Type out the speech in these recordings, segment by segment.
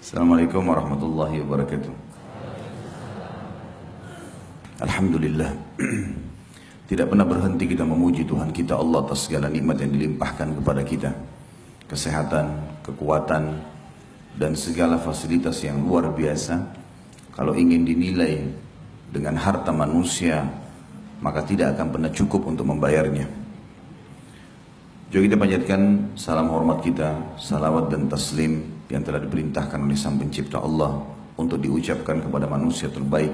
Assalamualaikum warahmatullahi wabarakatuh. Alhamdulillah. Tidak pernah berhenti kita memuji Tuhan kita Allah atas segala nikmat yang dilimpahkan kepada kita. Kesehatan, kekuatan, dan segala fasilitas yang luar biasa. Kalau ingin dinilai dengan harta manusia, maka tidak akan pernah cukup untuk membayarnya. Juga kita panjatkan salam hormat kita, salawat dan taslim yang telah diperintahkan oleh Sang Pencipta Allah untuk diucapkan kepada manusia terbaik,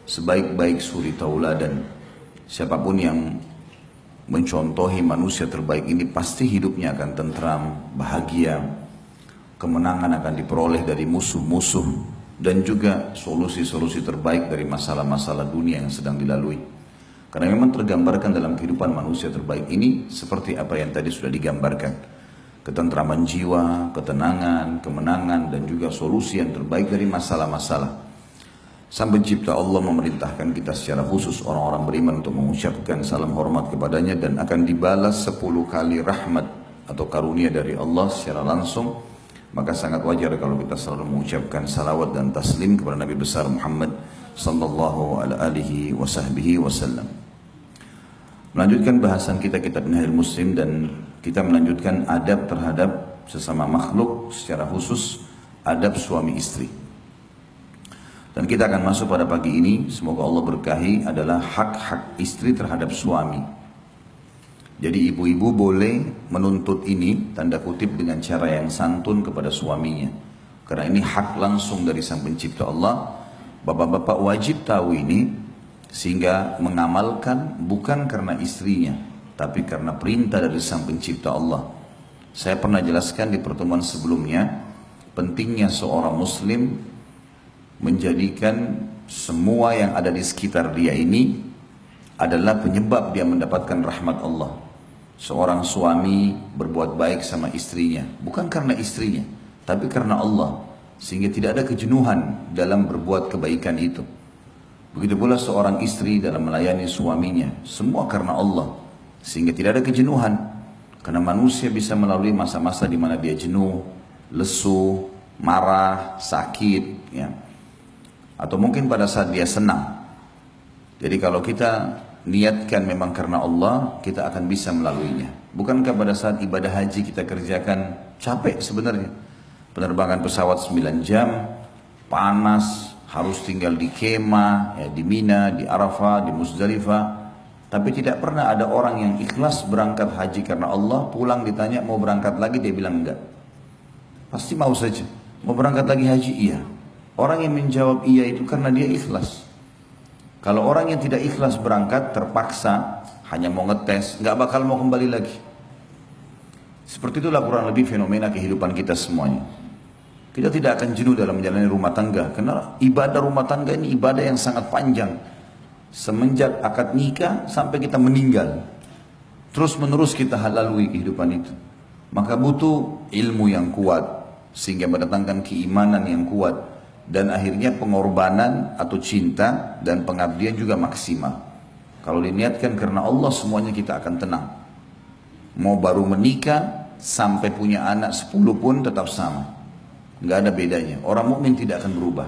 sebaik-baik suri tauladan. Siapapun yang mencontohi manusia terbaik ini pasti hidupnya akan tentram, bahagia, kemenangan akan diperoleh dari musuh-musuh, dan juga solusi-solusi terbaik dari masalah-masalah dunia yang sedang dilalui. Karena memang tergambarkan dalam kehidupan manusia terbaik ini seperti apa yang tadi sudah digambarkan. Ketentraman jiwa, ketenangan, kemenangan, dan juga solusi yang terbaik dari masalah-masalah. Sang Pencipta Allah memerintahkan kita secara khusus orang-orang beriman untuk mengucapkan salam hormat kepadanya dan akan dibalas 10 kali rahmat atau karunia dari Allah secara langsung. Maka sangat wajar kalau kita selalu mengucapkan salawat dan taslim kepada Nabi besar Muhammad sallallahu alaihi wasallam. Melanjutkan bahasan kita kitab Minhajul Muslim, dan kita melanjutkan adab terhadap sesama makhluk, secara khusus adab suami istri. Dan kita akan masuk pada pagi ini, semoga Allah berkahi, adalah hak-hak istri terhadap suami. Jadi ibu-ibu boleh menuntut ini, tanda kutip, dengan cara yang santun kepada suaminya. Karena ini hak langsung dari Sang Pencipta Allah. Bapak-bapak wajib tahu ini, sehingga mengamalkan bukan karena istrinya, tapi karena perintah dari Sang Pencipta Allah. Saya pernah jelaskan di pertemuan sebelumnya, pentingnya seorang muslim menjadikan semua yang ada di sekitar dia ini adalah penyebab dia mendapatkan rahmat Allah. Seorang suami berbuat baik sama istrinya, bukan karena istrinya, tapi karena Allah, sehingga tidak ada kejenuhan dalam berbuat kebaikan itu. Begitu pula seorang istri dalam melayani suaminya, semua karena Allah, sehingga tidak ada kejenuhan. Karena manusia bisa melalui masa-masa di mana dia jenuh, lesu, marah, sakit, ya. Atau mungkin pada saat dia senang. Jadi kalau kita niatkan memang karena Allah, kita akan bisa melaluinya. Bukankah pada saat ibadah haji kita kerjakan capek sebenarnya? Penerbangan pesawat 9 jam, panas, harus tinggal di kemah, ya, di Mina, di Arafah, di Muzdalifah. Tapi tidak pernah ada orang yang ikhlas berangkat haji karena Allah, pulang ditanya mau berangkat lagi, dia bilang enggak. Pasti mau saja. Mau berangkat lagi haji? Iya. Orang yang menjawab iya itu karena dia ikhlas. Kalau orang yang tidak ikhlas berangkat, terpaksa, hanya mau ngetes, enggak bakal mau kembali lagi. Seperti itulah kurang lebih fenomena kehidupan kita semuanya. Kita tidak akan jenuh dalam menjalani rumah tangga, karena ibadah rumah tangga ini ibadah yang sangat panjang. Semenjak akad nikah sampai kita meninggal, terus menerus kita lalui kehidupan itu. Maka butuh ilmu yang kuat, sehingga mendatangkan keimanan yang kuat, dan akhirnya pengorbanan atau cinta dan pengabdian juga maksimal. Kalau diniatkan karena Allah, semuanya kita akan tenang. Mau baru menikah sampai punya anak 10 pun tetap sama. Nggak ada bedanya. Orang mukmin tidak akan berubah.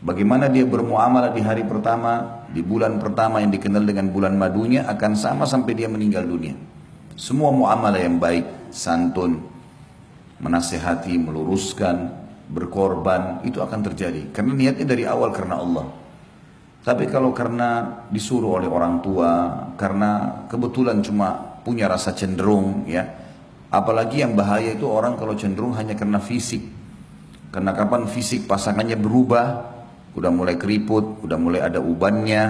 Bagaimana dia bermuamalah di hari pertama, di bulan pertama yang dikenal dengan bulan madunya, akan sama sampai dia meninggal dunia. Semua muamalah yang baik, santun, menasehati, meluruskan, berkorban, itu akan terjadi. Karena niatnya dari awal karena Allah. Tapi kalau karena disuruh oleh orang tua, karena kebetulan cuma punya rasa cenderung, ya. Apalagi yang bahaya itu orang kalau cenderung hanya karena fisik. Karena kapan fisik pasangannya berubah, udah mulai keriput, udah mulai ada ubannya,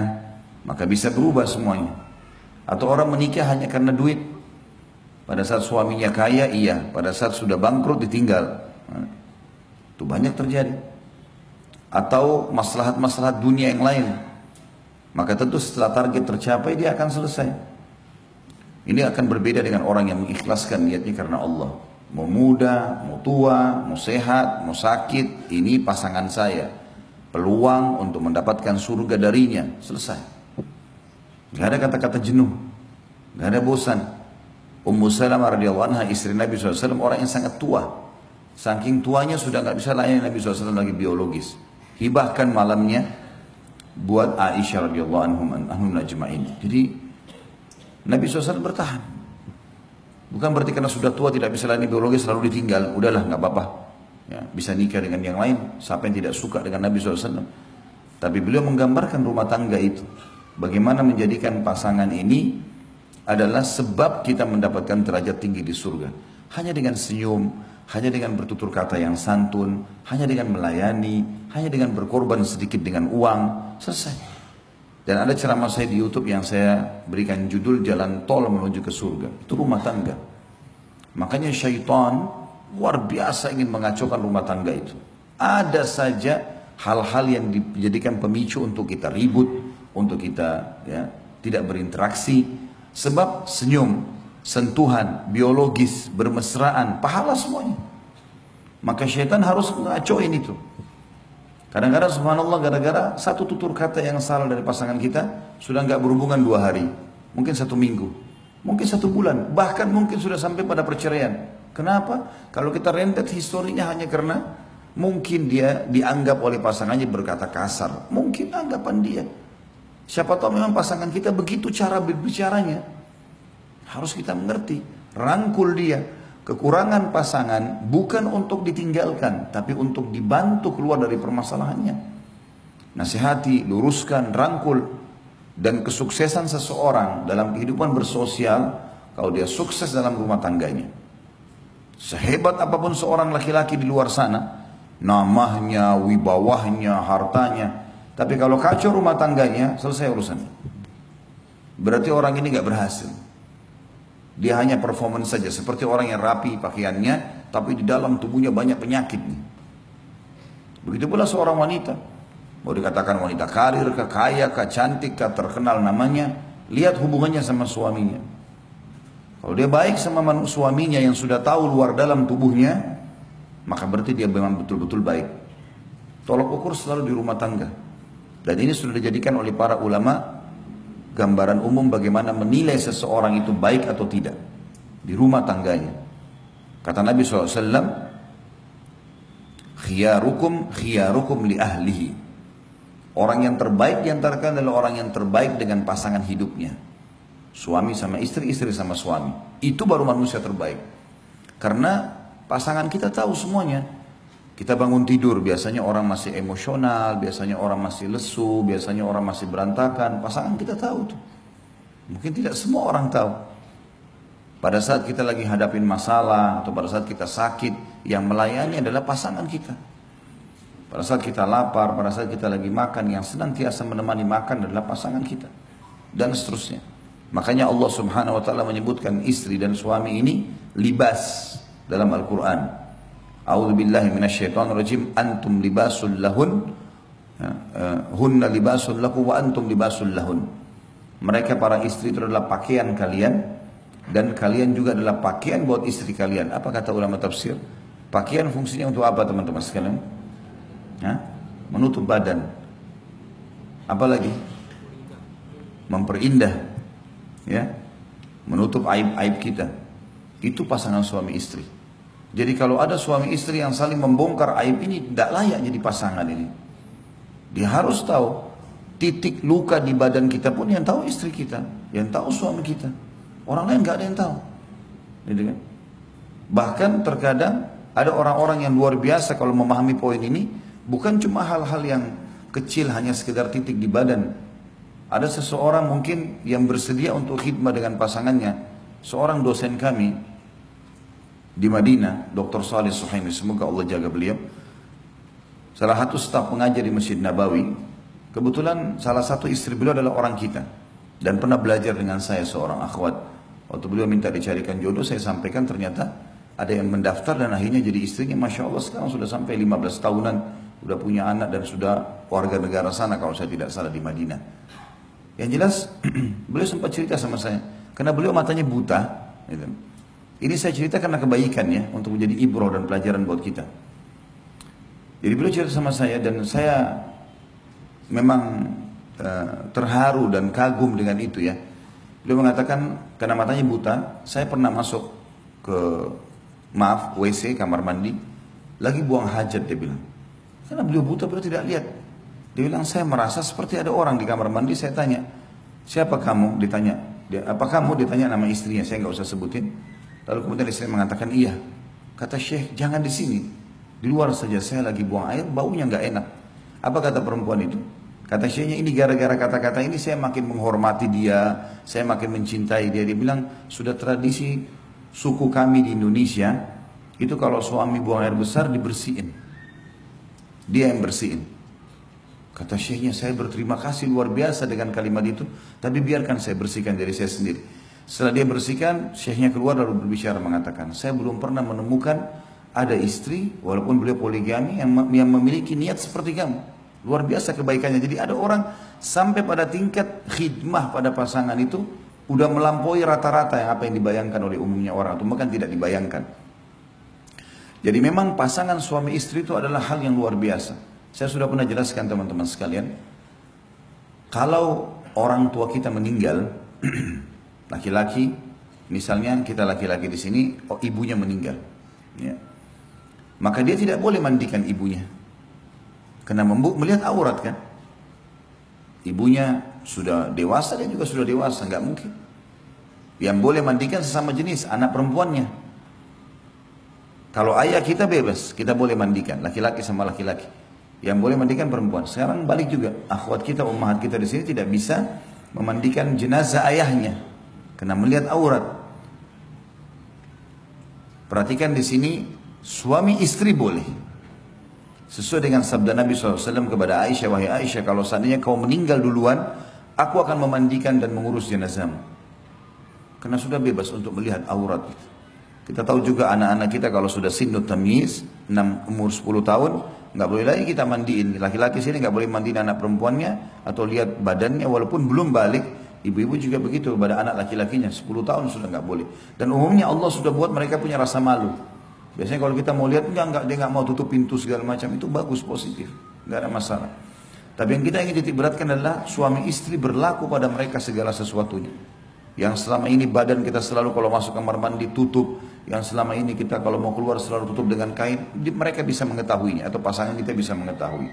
maka bisa berubah semuanya. Atau orang menikah hanya karena duit. Pada saat suaminya kaya, iya. Pada saat sudah bangkrut, ditinggal. Itu banyak terjadi. Atau maslahat-maslahat dunia yang lain. Maka tentu setelah target tercapai, dia akan selesai. Ini akan berbeda dengan orang yang mengikhlaskan niatnya karena Allah. Mau muda, mau tua, mau sehat, mau sakit, ini pasangan saya. Peluang untuk mendapatkan surga darinya, selesai. Gak ada kata-kata jenuh, gak ada bosan. Ummu Salamah radhiyallahu anha, istri Nabi SAW, orang yang sangat tua. Saking tuanya sudah nggak bisa layani Nabi SAW lagi biologis. Hibahkan malamnya buat Aisyah radhiyallahu anhum ajma'in. Jadi Nabi SAW bertahan. Bukan berarti karena sudah tua tidak bisa layani biologis lalu ditinggal. Udahlah nggak apa-apa. Ya, bisa nikah dengan yang lain. Siapa yang tidak suka dengan Nabi SAW? Tapi beliau menggambarkan rumah tangga itu. Bagaimana menjadikan pasangan ini adalah sebab kita mendapatkan derajat tinggi di surga. Hanya dengan senyum, hanya dengan bertutur kata yang santun, hanya dengan melayani, hanya dengan berkorban sedikit dengan uang, selesai. Dan ada ceramah saya di YouTube yang saya berikan judul Jalan Tol Menuju ke Surga. Itu rumah tangga. Makanya syaitan luar biasa ingin mengacaukan rumah tangga itu. Ada saja hal-hal yang dijadikan pemicu untuk kita ribut, untuk kita ya, tidak berinteraksi. Sebab senyum, sentuhan, biologis, bermesraan, pahala semuanya. Maka syaitan harus ngacauin itu. Kadang-kadang subhanallah gara-gara satu tutur kata yang salah dari pasangan kita, sudah nggak berhubungan 2 hari, mungkin 1 minggu, mungkin 1 bulan, bahkan mungkin sudah sampai pada perceraian. Kenapa? Kalau kita rentet historinya hanya karena mungkin dia dianggap oleh pasangannya berkata kasar. Mungkin anggapan dia. Siapa tahu memang pasangan kita begitu cara berbicaranya. Harus kita mengerti. Rangkul dia. Kekurangan pasangan bukan untuk ditinggalkan, tapi untuk dibantu keluar dari permasalahannya. Nasihati, luruskan, rangkul. Dan kesuksesan seseorang dalam kehidupan bersosial, kalau dia sukses dalam rumah tangganya. Sehebat apapun seorang laki-laki di luar sana, namanya, wibawahnya, hartanya, tapi kalau kacau rumah tangganya, selesai urusannya. Berarti orang ini gak berhasil. Dia hanya performance saja, seperti orang yang rapi pakaiannya, tapi di dalam tubuhnya banyak penyakit. Begitu pula seorang wanita. Mau dikatakan wanita karir, kaya, cantik, terkenal namanya, lihat hubungannya sama suaminya. Kalau dia baik sama suaminya yang sudah tahu luar dalam tubuhnya, maka berarti dia memang betul-betul baik. Tolok ukur selalu di rumah tangga. Dan ini sudah dijadikan oleh para ulama gambaran umum bagaimana menilai seseorang itu baik atau tidak di rumah tangganya. Kata Nabi SAW, khiyarukum li ahlihi. Orang yang terbaik di antara kalian adalah orang yang terbaik dengan pasangan hidupnya. Suami sama istri, istri sama suami. Itu baru manusia terbaik. Karena pasangan kita tahu semuanya. Kita bangun tidur, biasanya orang masih emosional, biasanya orang masih lesu, biasanya orang masih berantakan. Pasangan kita tahu tuh. Mungkin tidak semua orang tahu. Pada saat kita lagi hadapin masalah, atau pada saat kita sakit, yang melayani adalah pasangan kita. Pada saat kita lapar, pada saat kita lagi makan, yang senantiasa menemani makan adalah pasangan kita. Dan seterusnya. Makanya Allah Subhanahu wa ta'ala menyebutkan istri dan suami ini libas dalam Al-Quran. A'udzubillahi minasyaitonirrajim. Antum libasul lahun, hunna libasul lakum wa antum libasul lahun. Mereka para istri itu adalah pakaian kalian, dan kalian juga adalah pakaian buat istri kalian. Apa kata ulama tafsir? Pakaian fungsinya untuk apa teman-teman sekalian? Menutup badan. Apalagi? Memperindah, ya, menutup aib-aib kita. Itu pasangan suami istri. Jadi kalau ada suami istri yang saling membongkar aib ini, tidak layak jadi pasangan ini. Dia harus tahu titik luka di badan kita pun yang tahu istri kita, yang tahu suami kita. Orang lain nggak ada yang tahu. Gitu kan? Bahkan terkadang ada orang-orang yang luar biasa kalau memahami poin ini, bukan cuma hal-hal yang kecil hanya sekedar titik di badan. Ada seseorang mungkin yang bersedia untuk khidmat dengan pasangannya. Seorang dosen kami di Madinah, Dr. Salih Suhaimi, semoga Allah jaga beliau. Salah satu staf pengajar di Masjid Nabawi, kebetulan salah satu istri beliau adalah orang kita dan pernah belajar dengan saya, seorang akhwat. Waktu beliau minta dicarikan jodoh, saya sampaikan ternyata ada yang mendaftar dan akhirnya jadi istrinya. Masya Allah sekarang sudah sampai 15 tahunan, sudah punya anak dan sudah warga negara sana kalau saya tidak salah di Madinah. Yang jelas beliau sempat cerita sama saya, karena beliau matanya buta gitu. Ini saya cerita karena kebaikan ya, untuk menjadi ibrah dan pelajaran buat kita. Jadi beliau cerita sama saya dan saya memang terharu dan kagum dengan itu ya. Beliau mengatakan karena matanya buta, saya pernah masuk ke WC, kamar mandi, lagi buang hajat, dia bilang. Karena beliau buta, beliau tidak lihat. Dia bilang, saya merasa seperti ada orang di kamar mandi. Saya tanya, siapa kamu? Ditanya, apa kamu? Ditanya nama istrinya, saya nggak usah sebutin. Lalu kemudian istri mengatakan, iya. Kata Syekh, jangan di sini, di luar saja, saya lagi buang air, baunya nggak enak. Apa kata perempuan itu? Kata Syekhnya, ini gara-gara kata-kata ini saya makin menghormati dia, saya makin mencintai dia. Dia bilang, sudah tradisi suku kami di Indonesia, itu kalau suami buang air besar dibersihin. Dia yang bersihin. Kata Syekhnya, saya berterima kasih luar biasa dengan kalimat itu, tapi biarkan saya bersihkan diri saya sendiri. Setelah dia bersihkan, Syekhnya keluar lalu berbicara mengatakan, saya belum pernah menemukan ada istri, walaupun beliau poligami, yang memiliki niat seperti kamu. Luar biasa kebaikannya. Jadi ada orang sampai pada tingkat khidmah pada pasangan itu udah melampaui rata-rata yang apa yang dibayangkan oleh umumnya orang, atau bahkan tidak dibayangkan. Jadi memang pasangan suami istri itu adalah hal yang luar biasa. Saya sudah pernah jelaskan teman-teman sekalian, kalau orang tua kita meninggal, laki-laki, misalnya kita laki-laki di sini, ibunya meninggal, ya, maka dia tidak boleh mandikan ibunya, karena melihat aurat kan. Ibunya sudah dewasa, dia juga sudah dewasa, nggak mungkin. Yang boleh mandikan sesama jenis, anak perempuannya. Kalau ayah kita bebas, kita boleh mandikan, laki-laki sama laki-laki. Yang boleh mandikan perempuan. Sekarang balik juga, akhwat kita, ummahat kita di sini tidak bisa memandikan jenazah ayahnya, karena melihat aurat. Perhatikan di sini, suami istri boleh. Sesuai dengan sabda Nabi SAW kepada Aisyah, wahai Aisyah, kalau seandainya kau meninggal duluan, aku akan memandikan dan mengurus jenazahmu. Karena sudah bebas untuk melihat aurat. Kita tahu juga anak-anak kita kalau sudah sinut tamyiz, umur 10 tahun, nggak boleh lagi kita mandiin. Laki-laki sini nggak boleh mandiin anak perempuannya atau lihat badannya walaupun belum balik. Ibu-ibu juga begitu kepada anak laki-lakinya, 10 tahun sudah nggak boleh. Dan umumnya Allah sudah buat mereka punya rasa malu. Biasanya kalau kita mau lihat, enggak, dia nggak mau tutup pintu segala macam, itu bagus, positif, nggak ada masalah. Tapi yang kita ingin titik beratkan adalah suami istri berlaku pada mereka segala sesuatunya. Yang selama ini badan kita selalu kalau masuk kamar mandi tutup, yang selama ini kita kalau mau keluar selalu tutup dengan kain, mereka bisa mengetahuinya atau pasangan kita bisa mengetahui.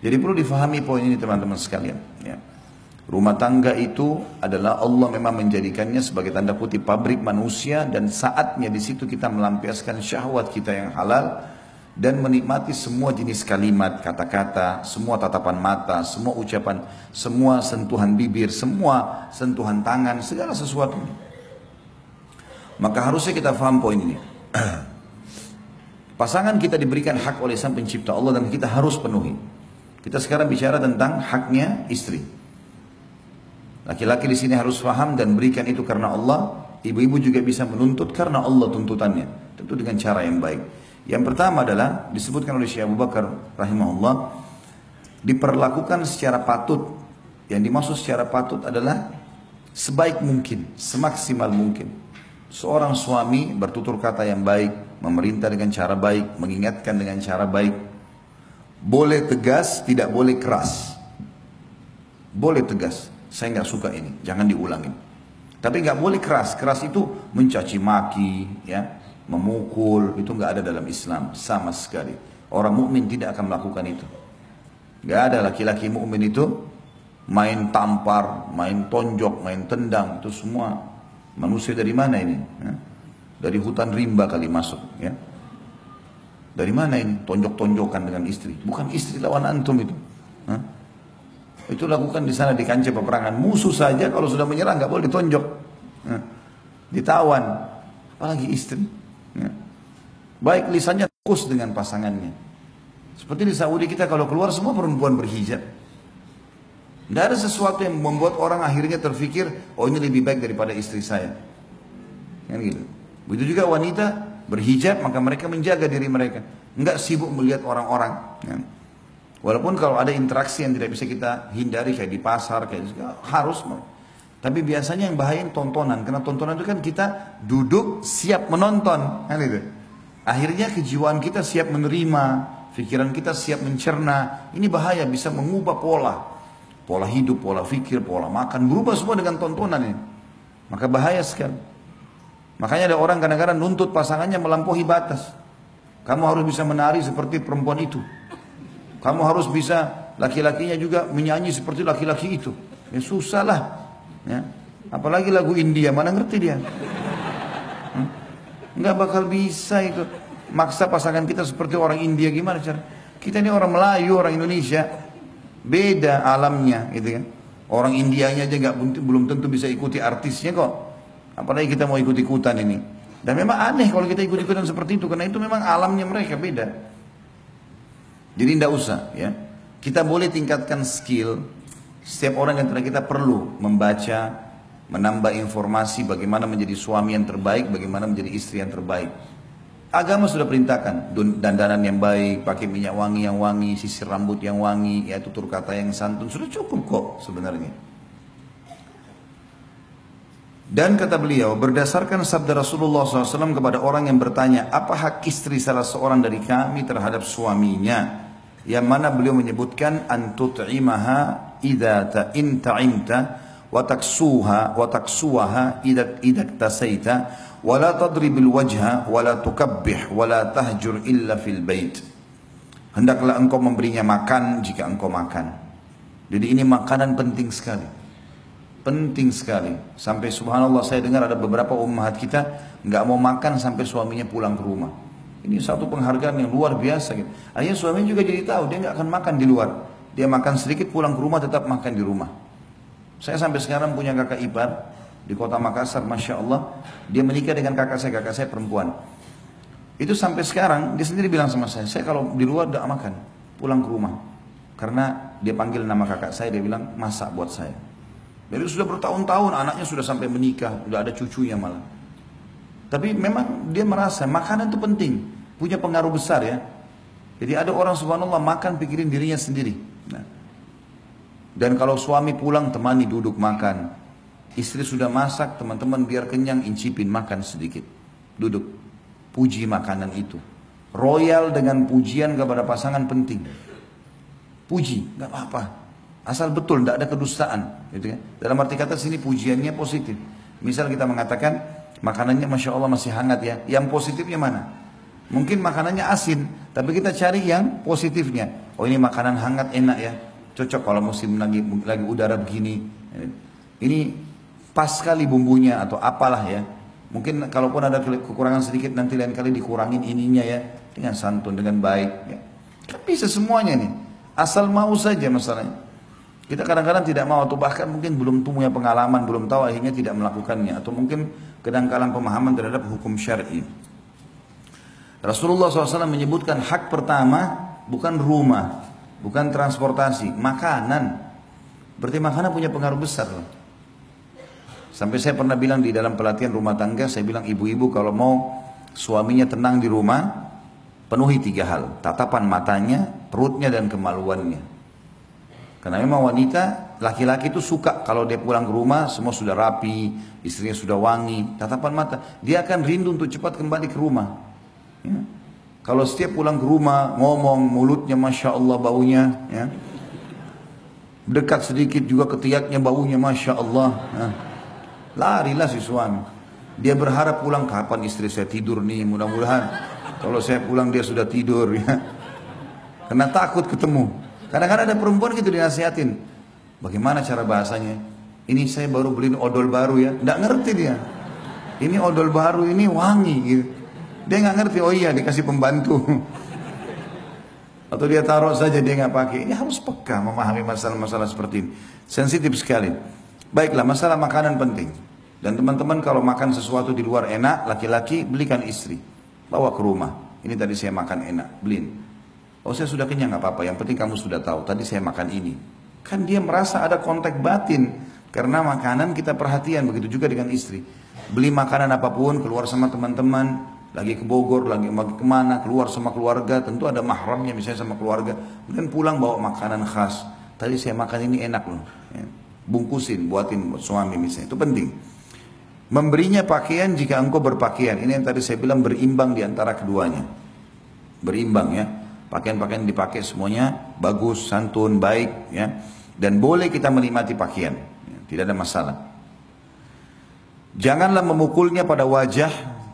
Jadi perlu difahami poin ini teman-teman sekalian. Ya. Rumah tangga itu adalah Allah memang menjadikannya sebagai tanda kutip pabrik manusia, dan saatnya di situ kita melampiaskan syahwat kita yang halal dan menikmati semua jenis kalimat, kata-kata, semua tatapan mata, semua ucapan, semua sentuhan bibir, semua sentuhan tangan, segala sesuatu. Maka harusnya kita faham poin ini. Pasangan kita diberikan hak oleh Sang Pencipta Allah dan kita harus penuhi. Kita sekarang bicara tentang haknya istri. Laki-laki di sini harus paham dan berikan itu karena Allah. Ibu-ibu juga bisa menuntut karena Allah tuntutannya, tentu dengan cara yang baik. Yang pertama adalah disebutkan oleh Syekh Abu Bakar rahimahullah, diperlakukan secara patut. Yang dimaksud secara patut adalah sebaik mungkin, semaksimal mungkin. Seorang suami bertutur kata yang baik, memerintah dengan cara baik, mengingatkan dengan cara baik. Boleh tegas, tidak boleh keras. Boleh tegas, saya nggak suka ini, jangan diulangin. Tapi nggak boleh keras. Keras itu mencaci maki, ya, memukul, itu nggak ada dalam Islam sama sekali. Orang mukmin tidak akan melakukan itu. Nggak ada laki-laki mukmin itu main tampar, main tonjok, main tendang, itu semua manusia dari mana ini? Ya? Dari hutan rimba kali masuk, ya. Dari mana ini tonjok-tonjokan dengan istri? Bukan istri lawan antum itu. Hah? Itu lakukan di sana di kancah peperangan. Musuh saja kalau sudah menyerang nggak boleh ditonjok, ditawan, apalagi istri. Baik lisannya fokus dengan pasangannya. Seperti di Saudi kita kalau keluar semua perempuan berhijab. Tidak ada sesuatu yang membuat orang akhirnya terfikir, oh ini lebih baik daripada istri saya. Kan gitu. Begitu juga wanita berhijab, maka mereka menjaga diri mereka, enggak sibuk melihat orang-orang. Walaupun kalau ada interaksi yang tidak bisa kita hindari kayak di pasar, kayak harus. Tapi biasanya yang bahaya tontonan, karena tontonan itu kan kita duduk siap menonton, kan itu. Akhirnya kejiwaan kita siap menerima, pikiran kita siap mencerna. Ini bahaya, bisa mengubah pola hidup, pola fikir, pola makan, berubah semua dengan tontonan ini. Maka bahaya sekali. Makanya ada orang kadang-kadang nuntut pasangannya melampaui batas. Kamu harus bisa menari seperti perempuan itu. Kamu harus bisa, laki-lakinya juga menyanyi seperti laki-laki itu. Ya susah lah. Ya. Apalagi lagu India, mana ngerti dia. Nggak bakal bisa itu. Maksa pasangan kita seperti orang India, gimana cara? Kita ini orang Melayu, orang Indonesia. Beda alamnya gitu kan. Orang Indianya aja belum tentu bisa ikuti artisnya kok. Apalagi kita mau ikut-ikutan ini. Dan memang aneh kalau kita ikut-ikutan seperti itu. Karena itu memang alamnya mereka beda. Jadi tidak usah ya. Kita boleh tingkatkan skill. Setiap orang yang kita perlu membaca, menambah informasi bagaimana menjadi suami yang terbaik, bagaimana menjadi istri yang terbaik. Agama sudah perintahkan dandanan yang baik, pakai minyak wangi yang wangi, sisir rambut yang wangi, ya tutur kata yang santun, sudah cukup kok sebenarnya. Dan kata beliau, berdasarkan sabda Rasulullah SAW kepada orang yang bertanya, apa hak istri salah seorang dari kami terhadap suaminya? Yang mana beliau menyebutkan, antut'imaha idha in ta'imta, wa taksuha idha tasaita, wa la tadribil wajha, wa la tukabbih, wa la tahjur illa fil bait. Hendaklah engkau memberinya makan jika engkau makan. Jadi ini makanan penting sekali. Penting sekali. Sampai subhanallah saya dengar ada beberapa ummahat kita nggak mau makan sampai suaminya pulang ke rumah. Ini satu penghargaan yang luar biasa gitu. Akhirnya suaminya juga jadi tahu dia nggak akan makan di luar. Dia makan sedikit pulang ke rumah tetap makan di rumah. Saya sampai sekarang punya kakak ipar di kota Makassar, masya Allah. Dia menikah dengan kakak saya perempuan. Itu sampai sekarang dia sendiri bilang sama saya kalau di luar tidak makan, pulang ke rumah. Karena dia panggil nama kakak saya, dia bilang masak buat saya. Jadi sudah bertahun-tahun anaknya sudah sampai menikah, sudah ada cucunya malah. Tapi memang dia merasa makanan itu penting, punya pengaruh besar ya. Jadi ada orang subhanallah makan pikirin dirinya sendiri. Nah. Dan kalau suami pulang temani duduk makan. Istri sudah masak, teman-teman biar kenyang incipin makan sedikit. Duduk, puji makanan itu. Royal dengan pujian kepada pasangan penting. Puji, nggak apa-apa. Asal betul, tidak ada kedustaan. Gitu kan? Dalam arti kata sini pujiannya positif. Misal kita mengatakan makanannya masya Allah masih hangat ya. Yang positifnya mana? Mungkin makanannya asin, tapi kita cari yang positifnya. Oh ini makanan hangat enak ya, cocok kalau musim lagi udara begini. Ini pas sekali bumbunya atau apalah ya. Mungkin kalaupun ada kekurangan sedikit nanti lain kali dikurangin ininya ya, dengan santun dengan baik. Ya. Kan bisa semuanya nih, asal mau saja masalahnya. Kita kadang-kadang tidak mau atau bahkan mungkin belum punya pengalaman, belum tahu akhirnya tidak melakukannya. Atau mungkin kedangkalan pemahaman terhadap hukum syar'i. Rasulullah SAW menyebutkan hak pertama bukan rumah, bukan transportasi, makanan. Berarti makanan punya pengaruh besar loh. Sampai saya pernah bilang di dalam pelatihan rumah tangga, saya bilang ibu-ibu kalau mau suaminya tenang di rumah, penuhi 3 hal. Tatapan matanya, perutnya dan kemaluannya. Karena memang wanita, laki-laki itu suka kalau dia pulang ke rumah semua sudah rapi, istrinya sudah wangi, tatapan mata. Dia akan rindu untuk cepat kembali ke rumah. Ya. Kalau setiap pulang ke rumah ngomong mulutnya masya Allah baunya, ya. Dekat sedikit juga ketiaknya baunya masya Allah. Ya. Larilah si suami. Dia berharap pulang kapan istri saya tidur nih, mudah-mudahan kalau saya pulang dia sudah tidur. Ya. Karena takut ketemu. Kadang-kadang ada perempuan gitu dinasihatin. Bagaimana cara bahasanya? Ini saya baru beliin odol baru ya. Nggak ngerti dia. Ini odol baru ini wangi gitu. Dia nggak ngerti. Oh iya dikasih pembantu. Atau dia taruh saja dia nggak pakai. Ini harus peka memahami masalah-masalah seperti ini. Sensitif sekali. Baiklah masalah makanan penting. Dan teman-teman kalau makan sesuatu di luar enak, laki-laki belikan istri. Bawa ke rumah. Ini tadi saya makan enak. Beliin. Oh saya sudah kenyang nggak apa-apa, yang penting kamu sudah tahu tadi saya makan ini. Kan dia merasa ada kontak batin karena makanan kita perhatian, begitu juga dengan istri. Beli makanan apapun, keluar sama teman-teman, lagi ke Bogor, lagi kemana, keluar sama keluarga, tentu ada mahramnya misalnya sama keluarga. Kemudian pulang bawa makanan khas. Tadi saya makan ini enak loh, ya. Bungkusin, buatin buat suami misalnya, itu penting. Memberinya pakaian jika engkau berpakaian, ini yang tadi saya bilang berimbang di antara keduanya. Berimbang ya. Pakaian-pakaian dipakai semuanya bagus, santun, baik ya. Dan boleh kita menikmati pakaian ya, tidak ada masalah. Janganlah memukulnya pada wajah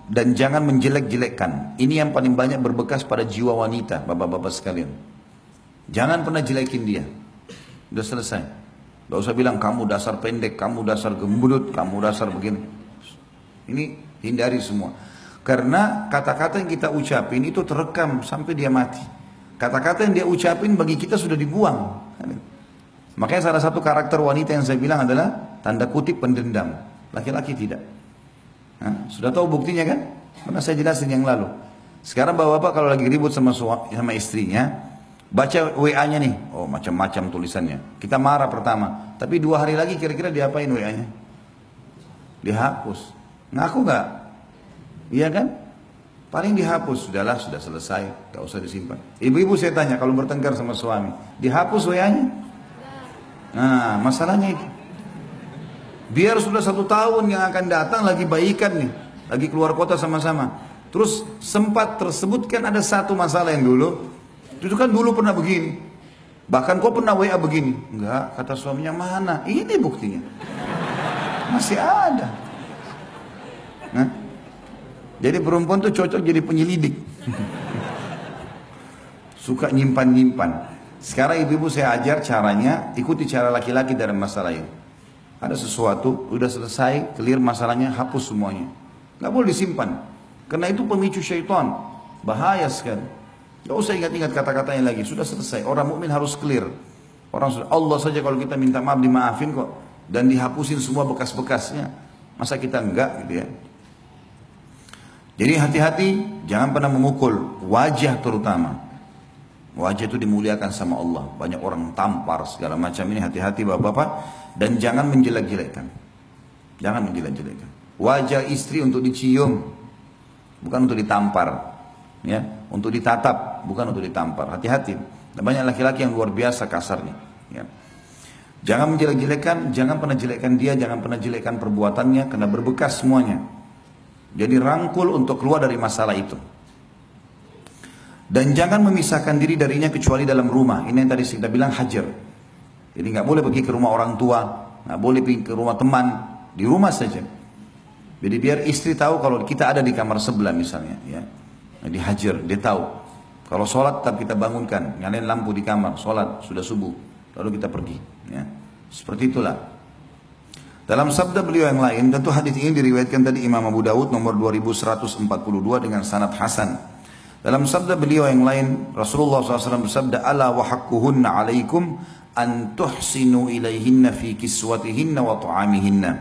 dan jangan menjelek-jelekkan. Ini yang paling banyak berbekas pada jiwa wanita, bapak-bapak sekalian. Jangan pernah jelekin dia. Udah selesai. Gak usah bilang kamu dasar pendek, kamu dasar gembut, kamu dasar begini. Ini hindari semua. Karena kata-kata yang kita ucapin itu terekam sampai dia mati. Kata-kata yang dia ucapin bagi kita sudah dibuang. Makanya salah satu karakter wanita yang saya bilang adalah tanda kutip pendendam. Laki-laki tidak. Nah, sudah tahu buktinya kan? Pernah saya jelasin yang lalu. Sekarang bapak-bapak kalau lagi ribut sama istrinya, baca WA-nya nih, oh macam-macam tulisannya. Kita marah pertama, tapi 2 hari lagi kira-kira diapain WA-nya? Dihapus. Ngaku nggak? Iya kan? Paling dihapus, sudahlah, sudah selesai, gak usah disimpan. Ibu-ibu saya tanya, kalau bertengkar sama suami, dihapus WA-nya? Nah, masalahnya itu. Biar sudah 1 tahun yang akan datang lagi baikan nih, lagi keluar kota sama-sama. Terus sempat tersebutkan ada satu masalah yang dulu, itu kan dulu pernah begini. Bahkan kau pernah WA begini. Enggak, kata suaminya, mana? Ini buktinya. Masih ada. Nah, jadi perempuan tuh cocok jadi penyelidik. Suka nyimpan-nyimpan. Sekarang ibu-ibu saya ajar caranya, ikuti cara laki-laki dalam masalah ini. Ada sesuatu, udah selesai, clear masalahnya, hapus semuanya. Gak boleh disimpan. Karena itu pemicu syaitan. Bahaya sekali. Gak usah ingat-ingat kata-katanya lagi. Sudah selesai. Orang mukmin harus clear. Allah saja kalau kita minta maaf dimaafin kok. Dan dihapusin semua bekas-bekasnya. Masa kita enggak gitu ya. Jadi hati-hati, jangan pernah memukul. Wajah terutama. Wajah itu dimuliakan sama Allah. Banyak orang tampar segala macam ini. Hati-hati bapak-bapak. Dan jangan menjelek-jelekkan. Jangan menjelek-jelekkan. Wajah istri untuk dicium. Bukan untuk ditampar. Ya, untuk ditatap. Bukan untuk ditampar. Hati-hati. Dan banyak laki-laki yang luar biasa kasarnya. Ya. Jangan menjelek-jelekkan. Jangan pernah jelekkan dia. Jangan pernah jelekkan perbuatannya. Karena berbekas semuanya. Jadi rangkul untuk keluar dari masalah itu. Dan jangan memisahkan diri darinya kecuali dalam rumah. Ini yang tadi kita bilang hajar. Jadi nggak boleh pergi ke rumah orang tua, nggak boleh pergi ke rumah teman, di rumah saja. Jadi biar istri tahu kalau kita ada di kamar sebelah misalnya, ya, nah, dihajar, dia tahu. Kalau sholat tetap kita bangunkan, nyalain lampu di kamar, sholat sudah subuh, lalu kita pergi. Ya. Seperti itulah. Dalam sabda beliau yang lain, tentu hadis ini diriwayatkan tadi Imam Abu Dawud nomor 2142 dengan sanad hasan. Dalam sabda beliau yang lain, Rasulullah SAW bersabda, "Ala wa haqquhunna alaikum an tuhsinu ilaihinna fi kiswatihinna wa ta'amihinna."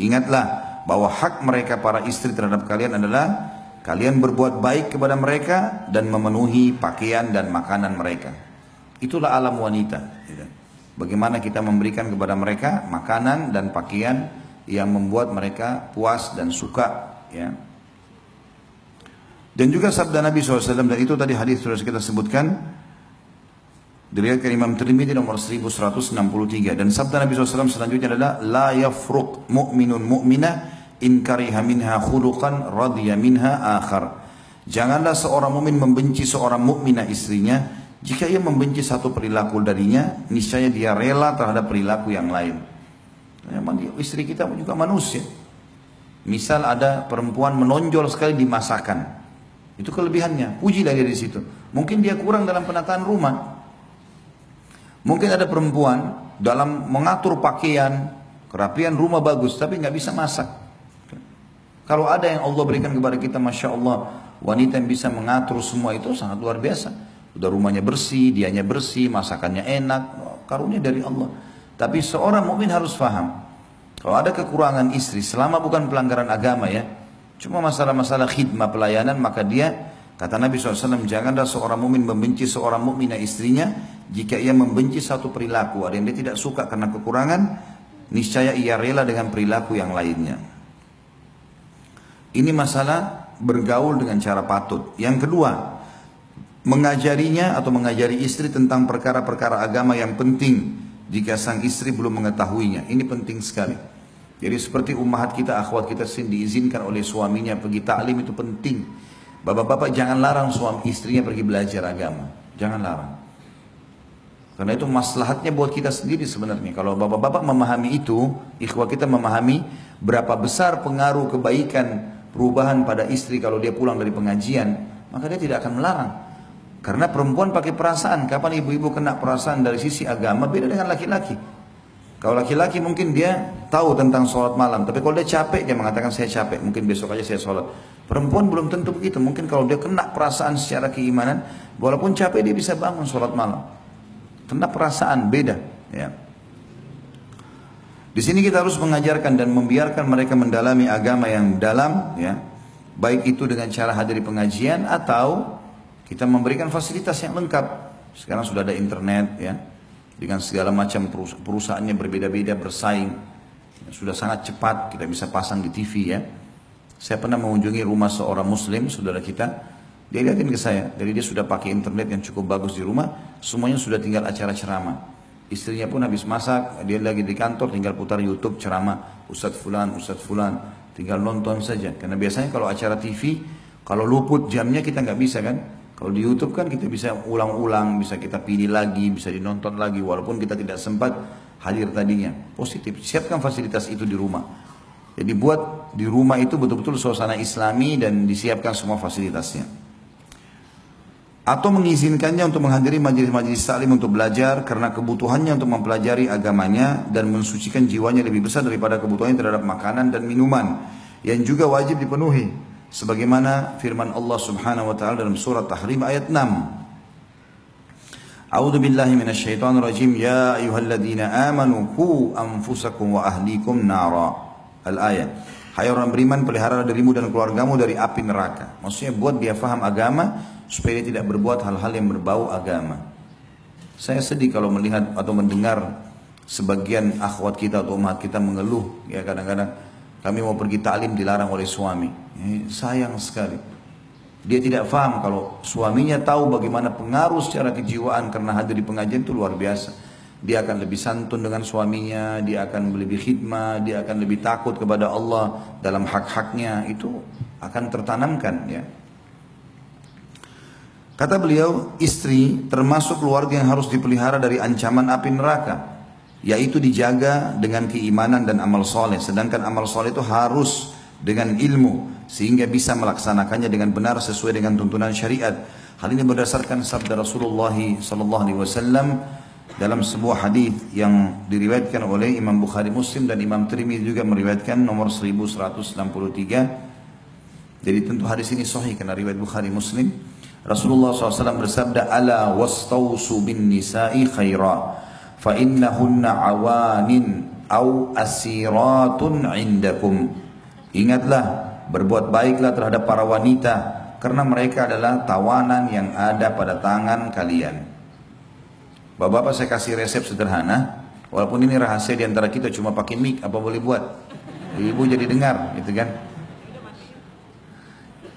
Ingatlah bahwa hak mereka para istri terhadap kalian adalah kalian berbuat baik kepada mereka dan memenuhi pakaian dan makanan mereka. Itulah alam wanita. Bagaimana kita memberikan kepada mereka makanan dan pakaian yang membuat mereka puas dan suka. Ya. Dan juga sabda Nabi SAW, dan itu tadi hadis sudah kita sebutkan, diriwayatkan Imam Tirmidzi nomor 1163. Dan sabda Nabi SAW selanjutnya adalah, la yafruq mu'minun mu'minah in kariha minha khuluqan radhiya minha akhar. Janganlah seorang mukmin membenci seorang mukminah istrinya, jika ia membenci satu perilaku darinya, niscaya dia rela terhadap perilaku yang lain. Memang istri kita juga manusia. Misal ada perempuan menonjol sekali di masakan. Itu kelebihannya, pujilah dia di situ. Mungkin dia kurang dalam penataan rumah. Mungkin ada perempuan dalam mengatur pakaian, kerapian rumah bagus, tapi nggak bisa masak. Kalau ada yang Allah berikan kepada kita, masya Allah, wanita yang bisa mengatur semua itu sangat luar biasa. Udah rumahnya bersih, dianya bersih, masakannya enak, karunia dari Allah. Tapi seorang mukmin harus paham, kalau ada kekurangan istri, selama bukan pelanggaran agama ya, cuma masalah-masalah khidmah pelayanan, maka dia, kata Nabi SAW, janganlah seorang mukmin membenci seorang mukminah istrinya jika ia membenci satu perilaku. Ada yang dia tidak suka karena kekurangan, niscaya ia rela dengan perilaku yang lainnya. Ini masalah bergaul dengan cara patut. Yang kedua, mengajarinya atau mengajari istri tentang perkara-perkara agama yang penting jika sang istri belum mengetahuinya. Ini penting sekali. Jadi seperti ummahat kita, akhwat kita sendiri diizinkan oleh suaminya pergi taklim, itu penting. Bapak-bapak jangan larang suami istrinya pergi belajar agama. Jangan larang. Karena itu maslahatnya buat kita sendiri sebenarnya. Kalau bapak-bapak memahami itu, ikhwah kita memahami berapa besar pengaruh kebaikan perubahan pada istri kalau dia pulang dari pengajian, maka dia tidak akan melarang. Karena perempuan pakai perasaan. Kapan ibu-ibu kena perasaan dari sisi agama beda dengan laki-laki. Kalau laki-laki mungkin dia tahu tentang sholat malam, tapi kalau dia capek dia mengatakan saya capek, mungkin besok aja saya sholat. Perempuan belum tentu begitu. Mungkin kalau dia kena perasaan secara keimanan, walaupun capek dia bisa bangun sholat malam. Kena perasaan beda. Ya. Di sini kita harus mengajarkan dan membiarkan mereka mendalami agama yang dalam, ya, baik itu dengan cara hadiri pengajian atau kita memberikan fasilitas yang lengkap. Sekarang sudah ada internet, ya, dengan segala macam perusahaannya berbeda-beda bersaing, sudah sangat cepat kita bisa pasang di TV, ya. Saya pernah mengunjungi rumah seorang Muslim, saudara kita, dia lihatin ke saya, jadi dia sudah pakai internet yang cukup bagus di rumah, semuanya sudah tinggal acara ceramah. Istrinya pun habis masak, dia lagi di kantor tinggal putar YouTube ceramah Ustadz Fulan, tinggal nonton saja. Karena biasanya kalau acara TV, kalau luput jamnya kita nggak bisa kan. Kalau di YouTube kan kita bisa ulang-ulang, bisa kita pilih lagi, bisa dinonton lagi walaupun kita tidak sempat hadir tadinya. Positif, siapkan fasilitas itu di rumah. Jadi buat di rumah itu betul-betul suasana Islami dan disiapkan semua fasilitasnya. Atau mengizinkannya untuk menghadiri majelis-majelis taklim untuk belajar karena kebutuhannya untuk mempelajari agamanya dan mensucikan jiwanya lebih besar daripada kebutuhannya terhadap makanan dan minuman yang juga wajib dipenuhi sebagaimana firman Allah Subhanahu wa taala dalam surat Tahrim ayat 6. A'udzu billahi minasyaitonir rajim, ya ayyuhalladzina amanu qu anfusakum wa ahlikum nara. Al-ayat. Hai orang beriman, pelihara dirimu dan keluargamu dari api neraka. Maksudnya buat dia faham agama supaya dia tidak berbuat hal-hal yang berbau agama. Saya sedih kalau melihat atau mendengar sebagian akhwat kita atau umat kita mengeluh, ya kadang-kadang kami mau pergi ta'lim dilarang oleh suami. Sayang sekali. Dia tidak paham kalau suaminya tahu bagaimana pengaruh secara kejiwaan karena hadir di pengajian itu luar biasa. Dia akan lebih santun dengan suaminya, dia akan lebih khidmah, dia akan lebih takut kepada Allah dalam hak-haknya, itu akan tertanamkan, ya. Kata beliau, istri termasuk keluarga yang harus dipelihara dari ancaman api neraka, yaitu dijaga dengan keimanan dan amal soleh. Sedangkan amal soleh itu harus dengan ilmu, sehingga bisa melaksanakannya dengan benar sesuai dengan tuntunan syariat. Hal ini berdasarkan sabda Rasulullah SAW dalam sebuah hadis yang diriwayatkan oleh Imam Bukhari Muslim dan Imam Tirmidzi juga meriwayatkan nomor 1163. Jadi tentu hadis ini sahih karena riwayat Bukhari Muslim. Rasulullah SAW bersabda, ala wastausu bin nisa'i khaira fa innahunna awanin au asiratun indakum. Ingatlah, berbuat baiklah terhadap para wanita karena mereka adalah tawanan yang ada pada tangan kalian. Bapak-bapak, saya kasih resep sederhana, walaupun ini rahasia di antara kita, cuma pakai mic apa boleh buat. Ibu jadi dengar gitu kan.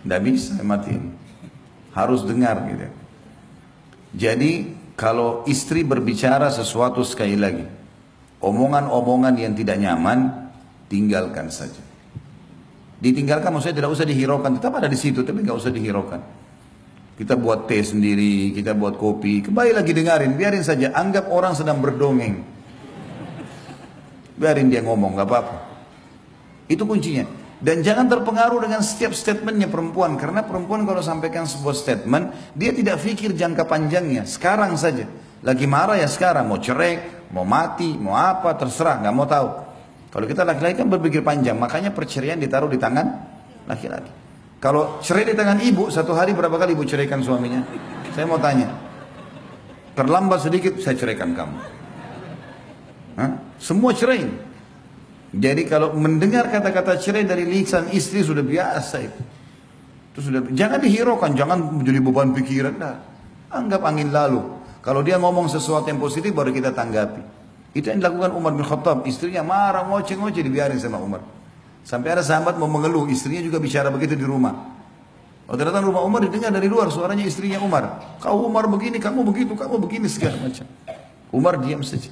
Tidak bisa matiin. Harus dengar gitu. Jadi kalau istri berbicara sesuatu, sekali lagi, omongan-omongan yang tidak nyaman, tinggalkan saja. Ditinggalkan maksudnya tidak usah dihiraukan, tetap ada di situ tapi nggak usah dihiraukan. Kita buat teh sendiri, kita buat kopi, kembali lagi dengarin, biarin saja, anggap orang sedang berdongeng. Biarin dia ngomong, nggak apa-apa. Itu kuncinya. Dan jangan terpengaruh dengan setiap statementnya perempuan. Karena perempuan kalau sampaikan sebuah statement, dia tidak pikir jangka panjangnya. Sekarang saja. Lagi marah ya sekarang. Mau cerai, mau mati, mau apa, terserah. Nggak mau tahu. Kalau kita laki-laki kan berpikir panjang. Makanya perceraian ditaruh di tangan laki-laki. Kalau cerai di tangan ibu, satu hari berapa kali ibu ceraikan suaminya? Saya mau tanya. Terlambat sedikit, saya ceraikan kamu. Hah? Semua cerai. Jadi kalau mendengar kata-kata cerai dari lisan istri sudah biasa itu. Jangan dihiraukan, jangan menjadi beban pikiran. Nah, anggap angin lalu. Kalau dia ngomong sesuatu yang positif baru kita tanggapi. Itu yang dilakukan Umar bin Khattab. Istrinya marah, ngoceh-ngoceh, dibiarin sama Umar. Sampai ada sahabat mau mengeluh, istrinya juga bicara begitu di rumah. Waktu datang rumah Umar didengar dari luar suaranya istrinya Umar. Kau Umar begini, kamu begitu, kamu begini, segala macam. Umar diam saja.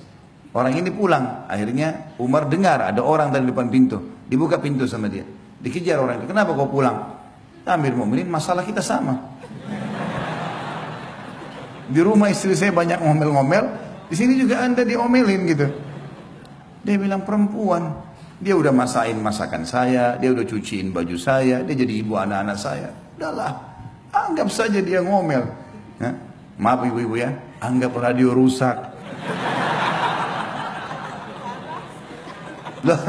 Orang ini pulang, akhirnya Umar dengar ada orang dari depan pintu, dibuka pintu sama dia, dikejar orang itu. Kenapa kau pulang? Amir Mu'minin, masalah kita sama. Di rumah istri saya banyak ngomel-ngomel, di sini juga anda diomelin gitu. Dia bilang perempuan, Dia udah masakin masakan saya, dia udah cuciin baju saya, dia jadi ibu anak-anak saya. Udahlah, anggap saja dia ngomel. Ya? Maaf ibu-ibu ya, anggap radio rusak. Lah,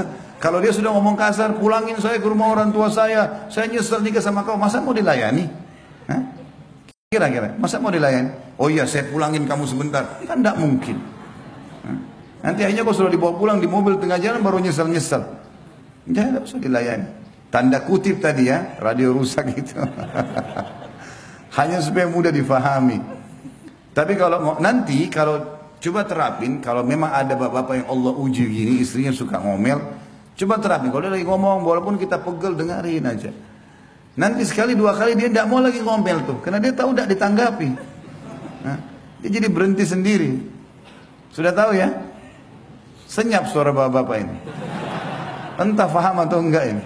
kalau dia sudah ngomong kasar, pulangin saya ke rumah orang tua saya nyesel nikah sama kau, masa mau dilayani? Hah? Kira-kira, masa mau dilayani? Oh iya, saya pulangin kamu sebentar, kan tidak mungkin. Nanti akhirnya kau sudah dibawa pulang di mobil tengah jalan baru nyesel-nyesel. Jangan, tidak usah dilayani. Tanda kutip tadi ya, radio rusak itu. Hanya supaya mudah difahami. Tapi kalau nanti kalau coba terapin, kalau memang ada bapak-bapak yang Allah uji gini, istrinya suka ngomel, coba terapin. Kalau dia lagi ngomong, walaupun kita pegel, dengarin aja. Nanti sekali dua kali dia tidak mau lagi ngomel tuh, karena dia tahu tidak ditanggapi. Nah, dia jadi berhenti sendiri. Sudah tahu ya? Senyap suara bapak-bapak ini. Entah paham atau enggak ini.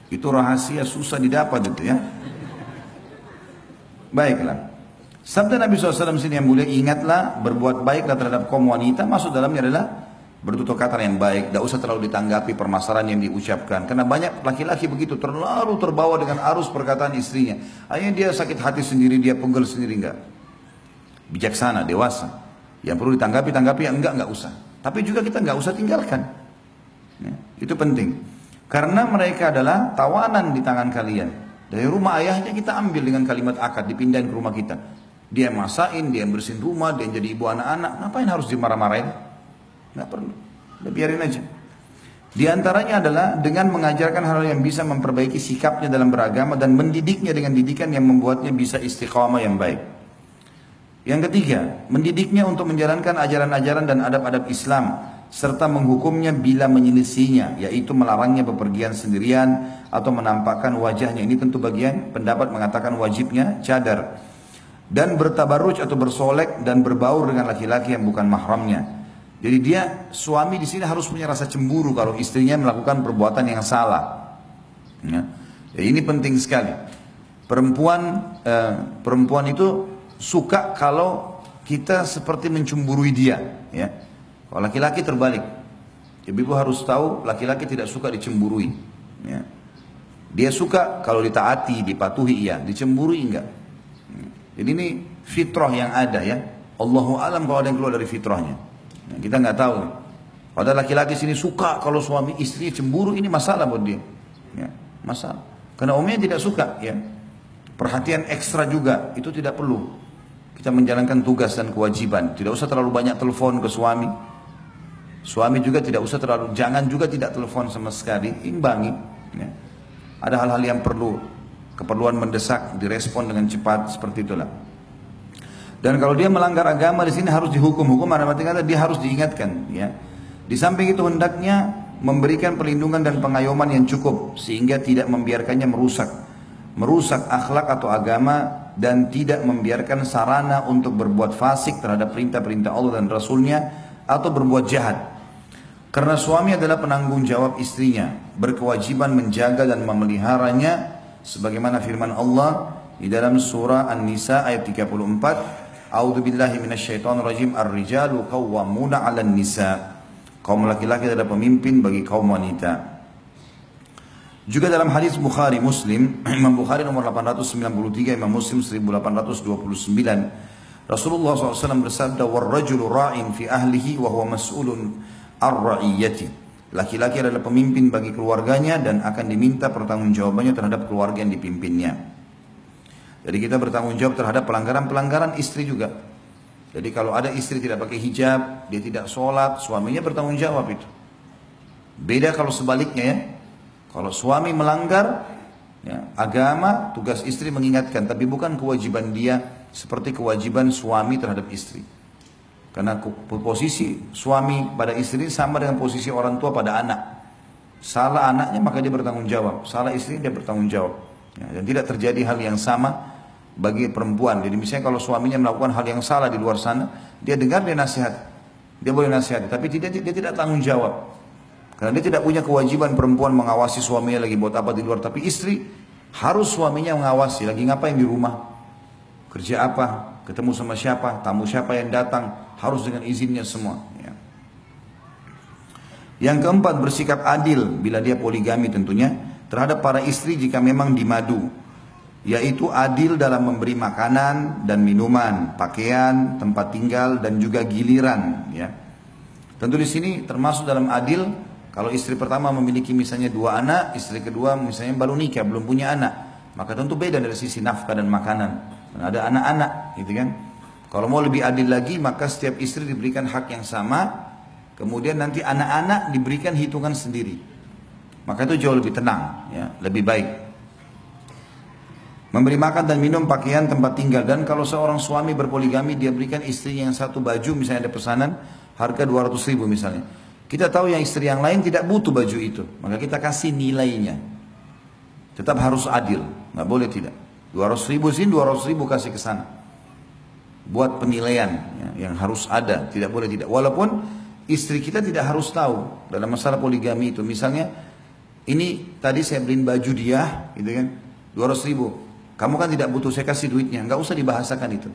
Itu rahasia susah didapat itu ya. Baiklah. Sabda Nabi SAW sini yang mulia, ingatlah berbuat baiklah terhadap kaum wanita. Maksud dalamnya adalah bertutur kata yang baik. Tidak usah terlalu ditanggapi permasalahan yang diucapkan. Karena banyak laki-laki begitu, terlalu terbawa dengan arus perkataan istrinya. Akhirnya dia sakit hati sendiri, dia pegel sendiri. Enggak. Bijaksana, dewasa. Yang perlu ditanggapi, yang enggak usah. Tapi juga kita enggak usah tinggalkan. Ya, itu penting. Karena mereka adalah tawanan di tangan kalian. Dari rumah ayahnya kita ambil dengan kalimat akad, dipindahin ke rumah kita. Dia masakin, dia bersihin rumah, dia jadi ibu anak-anak. Ngapain harus dimarah-marahin? Nggak perlu. Udah biarin aja. Di antaranya adalah dengan mengajarkan hal yang bisa memperbaiki sikapnya dalam beragama dan mendidiknya dengan didikan yang membuatnya bisa istiqamah yang baik. Yang ketiga, mendidiknya untuk menjalankan ajaran-ajaran dan adab-adab Islam serta menghukumnya bila menyelisihinya, yaitu melarangnya bepergian sendirian atau menampakkan wajahnya. Ini tentu bagian pendapat mengatakan wajibnya cadar dan bertabarruj atau bersolek dan berbaur dengan laki-laki yang bukan mahramnya. Jadi dia suami di sini harus punya rasa cemburu kalau istrinya melakukan perbuatan yang salah. Ya. Ini penting sekali. Perempuan itu suka kalau kita seperti mencemburui dia, ya. Kalau laki-laki terbalik. Ibu harus tahu laki-laki tidak suka dicemburui, ya. Dia suka kalau ditaati, dipatuhi, iya, dicemburui enggak. Jadi ini fitrah yang ada ya. Allahu alam kalau ada yang keluar dari fitrahnya. Nah, kita nggak tahu. Kalau ada laki-laki sini suka kalau suami istri cemburu, ini masalah buat dia. Ya, masalah. Karena umumnya tidak suka, ya. Perhatian ekstra juga itu tidak perlu. Kita menjalankan tugas dan kewajiban. Tidak usah terlalu banyak telepon ke suami. Suami juga tidak usah terlalu, jangan juga tidak telepon sama sekali. Imbangi. Ya. Ada hal-hal yang perlu, keperluan mendesak, direspon dengan cepat seperti itulah. Dan kalau dia melanggar agama di sini harus dihukum. Hukum arti kata dia harus diingatkan. Ya. Di samping itu hendaknya memberikan perlindungan dan pengayoman yang cukup sehingga tidak membiarkannya merusak akhlak atau agama dan tidak membiarkan sarana untuk berbuat fasik terhadap perintah-perintah Allah dan Rasulnya atau berbuat jahat. Karena suami adalah penanggung jawab istrinya, berkewajiban menjaga dan memeliharanya sebagaimana firman Allah di dalam surah An-Nisa ayat 34, A'udzubillahi minasyaitonirrajim, ar-rijalu qawwamuna 'alan nisa. Kaum laki-laki adalah pemimpin bagi kaum wanita. Juga dalam hadis Bukhari Muslim, Imam Bukhari nomor 893, Imam Muslim 1829, Rasulullah SAW bersabda, "War-rajulu ra'in fi ahlihi wa huwa mas'ulun ar-ra'iyyati." Laki-laki adalah pemimpin bagi keluarganya dan akan diminta pertanggungjawabannya terhadap keluarga yang dipimpinnya. Jadi kita bertanggung jawab terhadap pelanggaran-pelanggaran istri juga. Jadi kalau ada istri tidak pakai hijab, dia tidak sholat, suaminya bertanggung jawab itu. Beda kalau sebaliknya ya. Kalau suami melanggar ya, agama, tugas istri mengingatkan, tapi bukan kewajiban dia seperti kewajiban suami terhadap istri. Karena posisi suami pada istri sama dengan posisi orang tua pada anak. Salah anaknya maka dia bertanggung jawab, salah istri dia bertanggung jawab. Ya, dan tidak terjadi hal yang sama bagi perempuan. Jadi misalnya kalau suaminya melakukan hal yang salah di luar sana, dia dengar, dia nasihat, dia boleh nasihat, tapi dia tidak tanggung jawab. Karena dia tidak punya kewajiban perempuan mengawasi suaminya lagi buat apa di luar. Tapi istri harus suaminya mengawasi, lagi ngapain di rumah, kerja apa, ketemu sama siapa, tamu siapa yang datang, harus dengan izinnya semua. Ya. Yang keempat, bersikap adil bila dia poligami tentunya terhadap para istri jika memang dimadu, yaitu adil dalam memberi makanan dan minuman, pakaian, tempat tinggal dan juga giliran, ya. Tentu di sini termasuk dalam adil kalau istri pertama memiliki misalnya 2 anak, istri kedua misalnya baru nikah, belum punya anak, maka tentu beda dari sisi nafkah dan makanan. Ada anak-anak, gitu kan. Kalau mau lebih adil lagi, maka setiap istri diberikan hak yang sama. Kemudian nanti anak-anak diberikan hitungan sendiri. Maka itu jauh lebih tenang, ya, lebih baik. Memberi makan dan minum, pakaian, tempat tinggal. Dan kalau seorang suami berpoligami, dia berikan istrinya yang satu baju, misalnya ada pesanan, harga 200 ribu misalnya. Kita tahu yang istri yang lain tidak butuh baju itu. Maka kita kasih nilainya. Tetap harus adil, nggak boleh tidak. 200 ribu sini, 200 ribu kasih ke sana. Buat penilaian, ya, yang harus ada, tidak boleh tidak. Walaupun istri kita tidak harus tahu dalam masalah poligami itu. Misalnya, ini tadi saya beliin baju dia, gitu kan, 200 ribu. Kamu kan tidak butuh, saya kasih duitnya. Nggak usah dibahasakan itu.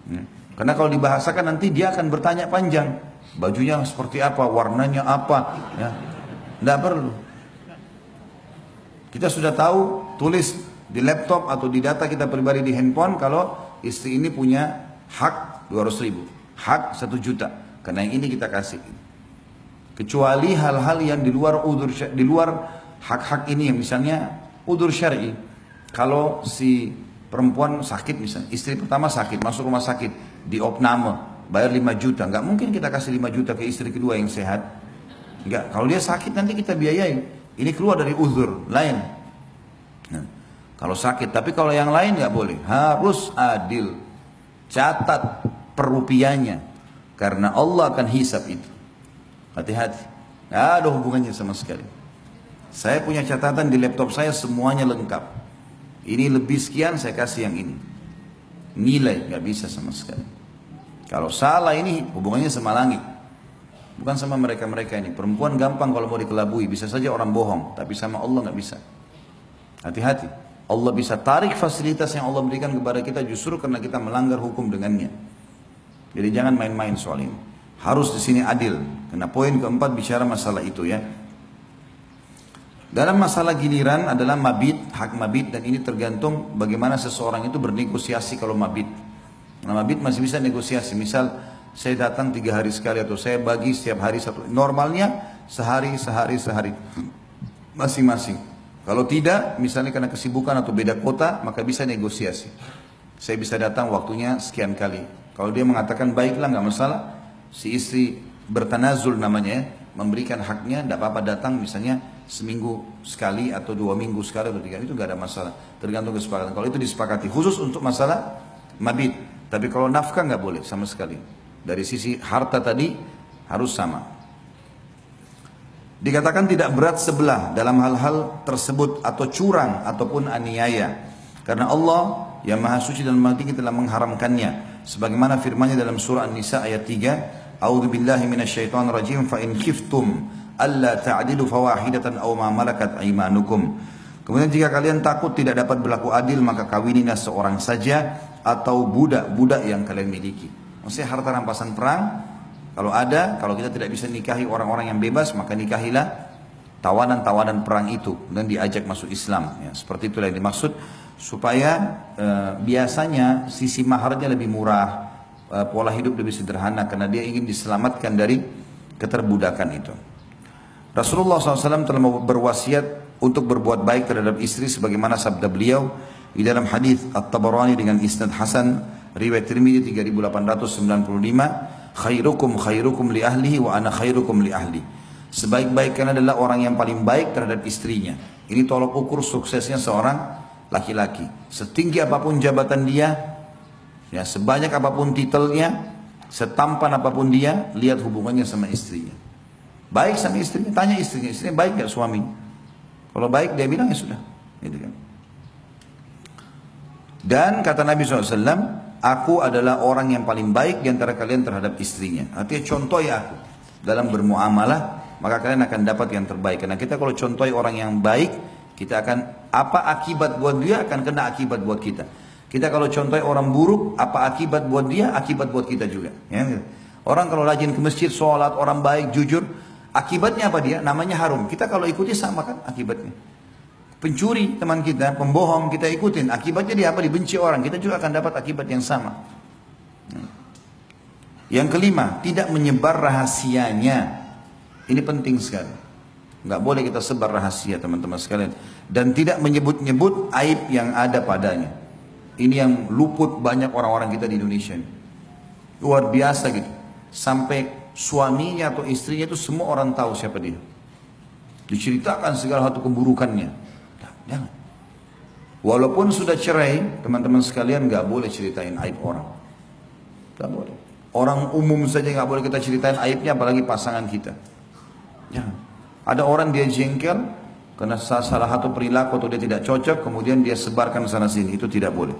Ya. Karena kalau dibahasakan nanti dia akan bertanya panjang. Bajunya seperti apa, warnanya apa. Ya. Nggak perlu. Kita sudah tahu, tulis di laptop atau di data kita pribadi di handphone kalau istri ini punya hak 200 ribu. Hak 1 juta. Karena yang ini kita kasih. Kecuali hal-hal yang di luar di luar hak-hak ini, yang misalnya udzur syar'i. Kalau si perempuan sakit misalnya, istri pertama sakit, masuk rumah sakit, diopname, bayar 5 juta. Nggak mungkin kita kasih 5 juta ke istri kedua yang sehat. Nggak, kalau dia sakit nanti kita biayai. Ini keluar dari udzur lain. Nah, kalau sakit, tapi kalau yang lain nggak boleh. Harus adil. Catat per rupiahnya. Karena Allah akan hisab itu. Hati-hati. Nggak ada hubungannya sama sekali. Saya punya catatan di laptop saya, semuanya lengkap. Ini lebih sekian, saya kasih yang ini. Nilai, nggak bisa sama sekali. Kalau salah ini hubungannya sama langit. Bukan sama mereka-mereka ini. Perempuan gampang kalau mau dikelabui. Bisa saja orang bohong. Tapi sama Allah nggak bisa. Hati-hati. Allah bisa tarik fasilitas yang Allah berikan kepada kita justru karena kita melanggar hukum dengannya. Jadi jangan main-main soal ini. Harus di sini adil. Karena poin keempat bicara masalah itu, ya. Dalam masalah giliran adalah mabit, hak mabit, dan ini tergantung bagaimana seseorang itu bernegosiasi kalau mabit. Nah, mabit masih bisa negosiasi. Misal saya datang 3 hari sekali atau saya bagi setiap hari satu. Normalnya sehari masing-masing. Kalau tidak, misalnya karena kesibukan atau beda kota, maka bisa negosiasi. Saya bisa datang waktunya sekian kali. Kalau dia mengatakan baiklah nggak masalah, si istri bertanazul namanya, memberikan haknya, tidak apa-apa datang misalnya seminggu sekali atau 2 minggu sekali atau 3 kali, itu nggak ada masalah. Tergantung kesepakatan. Kalau itu disepakati khusus untuk masalah mabit. Tapi kalau nafkah nggak boleh sama sekali. Dari sisi harta tadi harus sama. Dikatakan tidak berat sebelah dalam hal-hal tersebut atau curang ataupun aniaya. Karena Allah yang Maha Suci dan Maha Tinggi telah mengharamkannya. Sebagaimana firman-Nya dalam surah An-Nisa ayat 3, A'udzubillahi minasyaitonir rajim, fa in khiftum alla ta'dilu fawahidatan aw ma malakat aymanukum. Kemudian jika kalian takut tidak dapat berlaku adil, maka kawinilah seorang saja atau budak-budak yang kalian miliki. Maksudnya harta rampasan perang, kalau ada, kalau kita tidak bisa nikahi orang-orang yang bebas, maka nikahilah tawanan-tawanan perang itu dan diajak masuk Islam. Ya, seperti itulah yang dimaksud, supaya biasanya sisi maharnya lebih murah, pola hidup lebih sederhana, karena dia ingin diselamatkan dari keterbudakan itu. Rasulullah SAW telah berwasiat untuk berbuat baik terhadap istri sebagaimana sabda beliau di dalam hadis At-Tabarani dengan isnad hasan, riwayat Tirmidzi 3895, khairukum li ahlihi wa ana khairukum li ahli. Sebaik-baik kalian adalah orang yang paling baik terhadap istrinya. Ini tolok ukur suksesnya seorang laki-laki. Setinggi apapun jabatan dia, ya, sebanyak apapun titelnya, setampan apapun dia, lihat hubungannya sama istrinya. Baik sama istrinya, tanya istrinya baik gak suami? Kalau baik dia bilang ya sudah, gitu kan. Dan kata Nabi SAW, aku adalah orang yang paling baik di antara kalian terhadap istrinya. Artinya contohi aku dalam bermuamalah, maka kalian akan dapat yang terbaik. Karena kita kalau contohi orang yang baik, kita akan, apa akibat buat dia akan kena akibat buat kita. Kita kalau contohi orang buruk, apa akibat buat dia, akibat buat kita juga. Ya. Orang kalau rajin ke masjid, sholat, orang baik, jujur, Akibatnya apa dia? Namanya harum. Kita kalau ikuti sama kan akibatnya. Pencuri teman kita, pembohong kita ikutin. Akibatnya dia apa? Dibenci orang. Kita juga akan dapat akibat yang sama. Yang kelima, tidak menyebar rahasianya. Ini penting sekali. Nggak boleh kita sebar rahasia teman-teman sekalian. Dan tidak menyebut-nyebut aib yang ada padanya. Ini yang luput banyak orang-orang kita di Indonesia. Luar biasa gitu. Sampai suaminya atau istrinya itu semua orang tahu siapa dia. Diceritakan segala satu keburukannya. Jangan. Walaupun sudah cerai, teman-teman sekalian nggak boleh ceritain aib orang. Nggak boleh. Orang umum saja nggak boleh kita ceritain aibnya, apalagi pasangan kita. Jangan. Ada orang dia jengkel karena salah satu perilaku atau dia tidak cocok, kemudian dia sebarkan sana sini. Itu tidak boleh.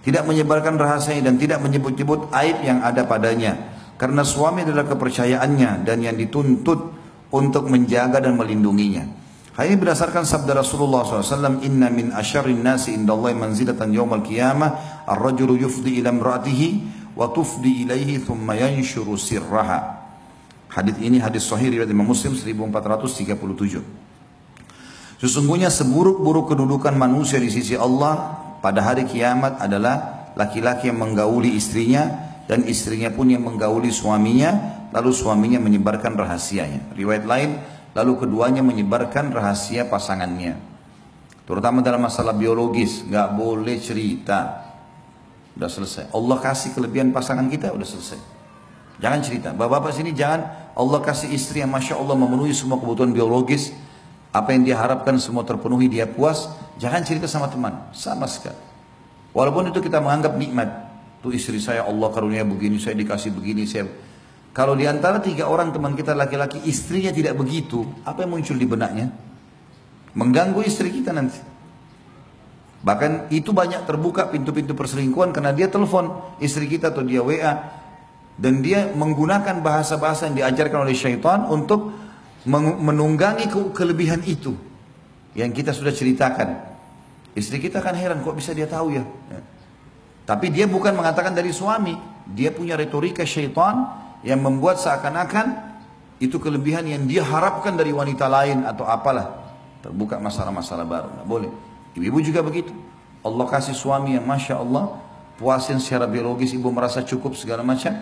Tidak menyebarkan rahasia dan tidak menyebut-nyebut aib yang ada padanya. Karena suami adalah kepercayaannya dan yang dituntut untuk menjaga dan melindunginya. Hal ini berdasarkan sabda Rasulullah SAW, Inna min asyarrin nasi indallahi manzilatan yawmal qiyamah, ar-rajulu yufdi ila imra'atihi, wa tufdi ilaihi thumma yanshuru sirraha. Hadis ini hadis sahih riwayat Imam Muslim 1437. Sesungguhnya seburuk-buruk kedudukan manusia di sisi Allah pada hari kiamat adalah laki-laki yang menggauli istrinya dan istrinya pun yang menggauli suaminya, lalu suaminya menyebarkan rahasianya. Riwayat lain, lalu keduanya menyebarkan rahasia pasangannya. Terutama dalam masalah biologis, nggak boleh cerita. Udah selesai. Allah kasih kelebihan pasangan kita, udah selesai. Jangan cerita. Bapak-bapak sini jangan, Allah kasih istri yang Masya Allah memenuhi semua kebutuhan biologis. Apa yang dia harapkan semua terpenuhi, dia puas. Jangan cerita sama teman, sama sekali. Walaupun itu kita menganggap nikmat. Tuh istri saya Allah karunia begini, saya dikasih begini, saya... Kalau diantara 3 orang teman kita laki-laki, istrinya tidak begitu, apa yang muncul di benaknya? Mengganggu istri kita nanti. Bahkan itu banyak terbuka pintu-pintu perselingkuhan karena dia telepon istri kita atau dia WA. Dan dia menggunakan bahasa-bahasa yang diajarkan oleh syaitan untuk menunggangi kelebihan itu. Yang kita sudah ceritakan. Istri kita kan heran, kok bisa dia tahu ya? Tapi dia bukan mengatakan dari suami. Dia punya retorika syaitan yang membuat seakan-akan itu kelebihan yang dia harapkan dari wanita lain atau apalah. Terbuka masalah-masalah baru. Nggak boleh. Ibu-ibu juga begitu. Allah kasih suami yang Masya Allah puasin secara biologis, ibu merasa cukup segala macam.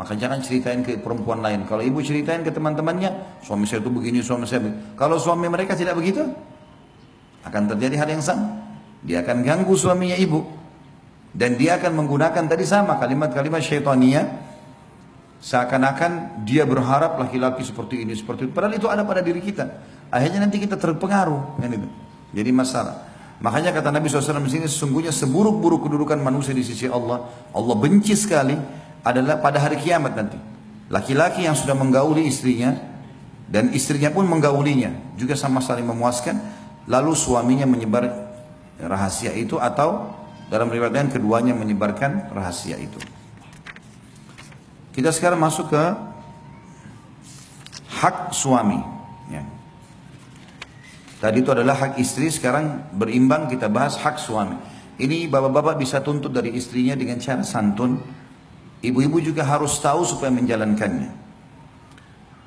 Maka jangan ceritain ke perempuan lain. Kalau ibu ceritain ke teman-temannya, suami saya itu begini, suami saya begini. Kalau suami mereka tidak begitu, akan terjadi hal yang sama. Dia akan ganggu suaminya ibu. Dan dia akan menggunakan tadi sama kalimat-kalimat syaitaniyah. Seakan-akan dia berharap laki-laki seperti ini, seperti itu. Padahal itu ada pada diri kita. Akhirnya nanti kita terpengaruh. Kan itu. Jadi masalah. Makanya kata Nabi SAW di sini, sesungguhnya seburuk-buruk kedudukan manusia di sisi Allah, Allah benci sekali, adalah pada hari kiamat nanti. Laki-laki yang sudah menggauli istrinya, dan istrinya pun menggaulinya, juga sama saling memuaskan, lalu suaminya menyebar rahasia itu, atau dalam riwayat lain keduanya menyebarkan rahasia itu. Kita sekarang masuk ke hak suami. Ya. Tadi itu adalah hak istri, sekarang berimbang kita bahas hak suami. Ini bapak-bapak bisa tuntut dari istrinya dengan cara santun. Ibu-ibu juga harus tahu supaya menjalankannya.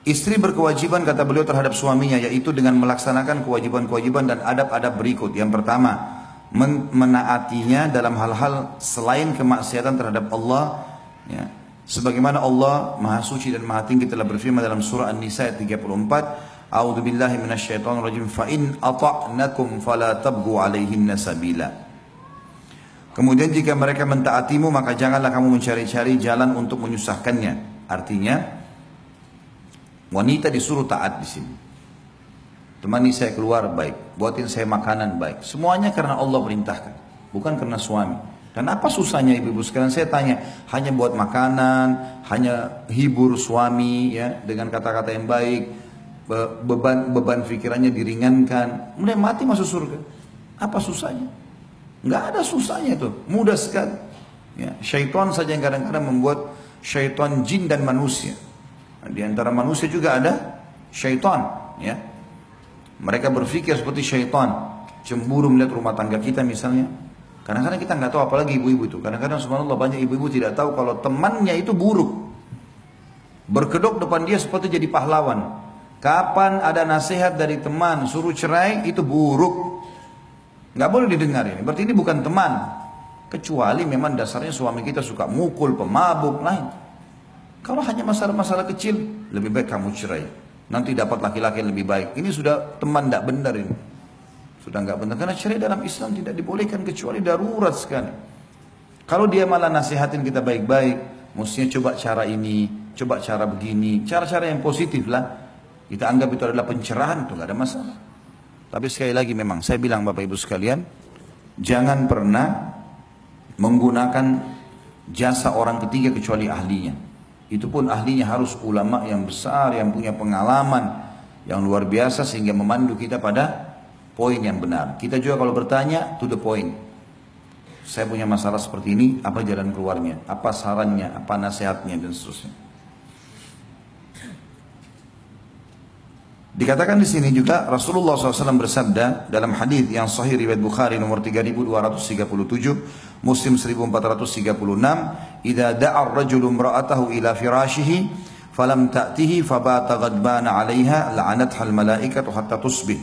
Istri berkewajiban kata beliau terhadap suaminya, yaitu dengan melaksanakan kewajiban-kewajiban dan adab-adab berikut. Yang pertama, menaatinya dalam hal-hal selain kemaksiatan terhadap Allah. Ya. Sebagaimana Allah Maha Suci dan Maha Tinggi telah berfirman dalam surah An-Nisa ayat 34, A'udzu billahi minasyaitonir rajim, fa in ata'nakum fala tabghu 'alaihinna sabila. Kemudian jika mereka mentaatimu, maka janganlah kamu mencari-cari jalan untuk menyusahkannya. Artinya wanita disuruh taat di sini. Temani saya keluar baik, buatin saya makanan baik. Semuanya karena Allah perintahkan, bukan karena suami. Dan apa susahnya ibu-ibu sekalian? Saya tanya, hanya buat makanan, hanya hibur suami ya dengan kata-kata yang baik, beban pikirannya diringankan, kemudian mati masuk surga. Apa susahnya? Nggak ada susahnya itu, mudah sekali. Ya, syaitan saja yang kadang-kadang membuat syaitan jin dan manusia. Nah, di antara manusia juga ada syaitan. Ya, mereka berpikir seperti syaitan, cemburu melihat rumah tangga kita misalnya. Kadang-kadang kita nggak tahu, apalagi ibu-ibu itu. Kadang-kadang subhanallah banyak ibu-ibu tidak tahu kalau temannya itu buruk. Berkedok depan dia seperti jadi pahlawan. Kapan ada nasihat dari teman suruh cerai, itu buruk. Nggak boleh didengar ini. Berarti ini bukan teman. Kecuali memang dasarnya suami kita suka mukul, pemabuk, lain. Kalau hanya masalah-masalah kecil, lebih baik kamu cerai. Nanti dapat laki-laki yang lebih baik. Ini sudah teman tidak benar ini. Sudah nggak benar. Karena cerai dalam Islam tidak dibolehkan kecuali darurat sekali. Kalau dia malah nasihatin kita baik-baik, mestinya coba cara ini, coba cara begini, cara-cara yang positif lah. Kita anggap itu adalah pencerahan, itu nggak ada masalah. Tapi sekali lagi memang saya bilang Bapak Ibu sekalian, jangan pernah menggunakan jasa orang ketiga kecuali ahlinya. Itu pun ahlinya harus ulama yang besar, yang punya pengalaman yang luar biasa sehingga memandu kita pada poin yang benar. Kita juga kalau bertanya to the point. Saya punya masalah seperti ini, apa jalan keluarnya, apa sarannya, apa nasihatnya dan seterusnya. Dikatakan di sini juga Rasulullah SAW bersabda dalam hadis yang sahih riwayat Bukhari nomor 3237, Muslim 1436, "Idza da'a ar-rajulu imra'atahu ila firashihi falam ta'tihi fabata ghadbana 'alayha la'anatha al-malaikatu hatta tusbih."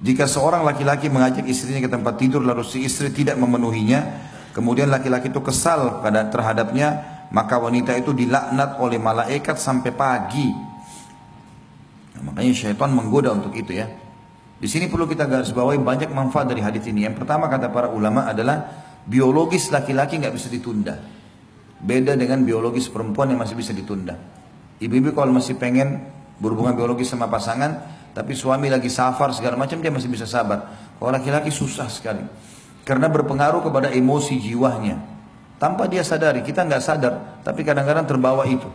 Jika seorang laki-laki mengajak istrinya ke tempat tidur lalu si istri tidak memenuhinya, kemudian laki-laki itu kesal terhadapnya, maka wanita itu dilaknat oleh malaikat sampai pagi. Makanya syaitan menggoda untuk itu ya. Di sini perlu kita garis bawahi banyak manfaat dari hadis ini. Yang pertama kata para ulama adalah biologis laki-laki nggak bisa ditunda. Beda dengan biologis perempuan yang masih bisa ditunda. Ibu-ibu kalau masih pengen berhubungan biologis sama pasangan, tapi suami lagi safar segala macam dia masih bisa sabar. Kalau laki-laki susah sekali. Karena berpengaruh kepada emosi jiwanya. Tanpa dia sadari, kita nggak sadar, tapi kadang-kadang terbawa itu.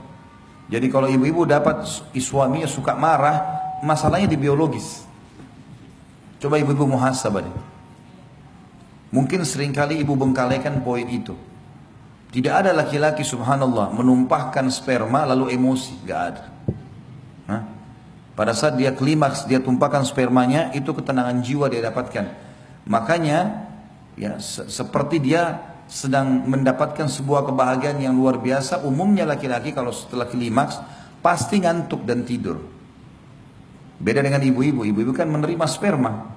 Jadi kalau ibu-ibu dapat suaminya suka marah, masalahnya di biologis. Coba ibu-ibu muhasabah deh. Mungkin seringkali ibu bengkalikan poin itu. Tidak ada laki-laki subhanallah menumpahkan sperma lalu emosi, gak ada. Hah? Pada saat dia klimaks, dia tumpahkan spermanya, itu ketenangan jiwa dia dapatkan. Makanya ya seperti dia sedang mendapatkan sebuah kebahagiaan yang luar biasa. Umumnya laki-laki kalau setelah klimaks pasti ngantuk dan tidur. Beda dengan ibu-ibu. Ibu-ibu kan menerima sperma.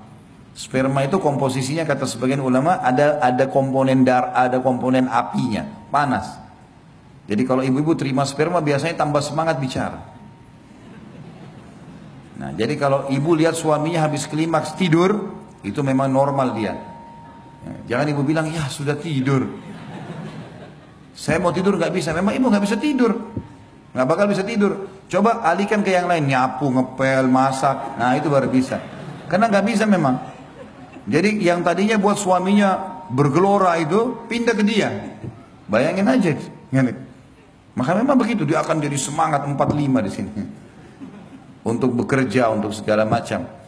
Sperma itu komposisinya kata sebagian ulama ada komponen ada komponen apinya, panas. Jadi kalau ibu-ibu terima sperma biasanya tambah semangat bicara. Nah, jadi kalau ibu lihat suaminya habis klimaks tidur, itu memang normal dia. Jangan ibu bilang, ya sudah tidur. Saya mau tidur nggak bisa. Memang ibu nggak bisa tidur, nggak bakal bisa tidur. Coba alihkan ke yang lain, nyapu, ngepel, masak. Nah itu baru bisa. Karena nggak bisa memang. Jadi yang tadinya buat suaminya bergelora itu pindah ke dia. Bayangin aja. Maka memang begitu, dia akan jadi semangat 45 di sini untuk bekerja, untuk segala macam.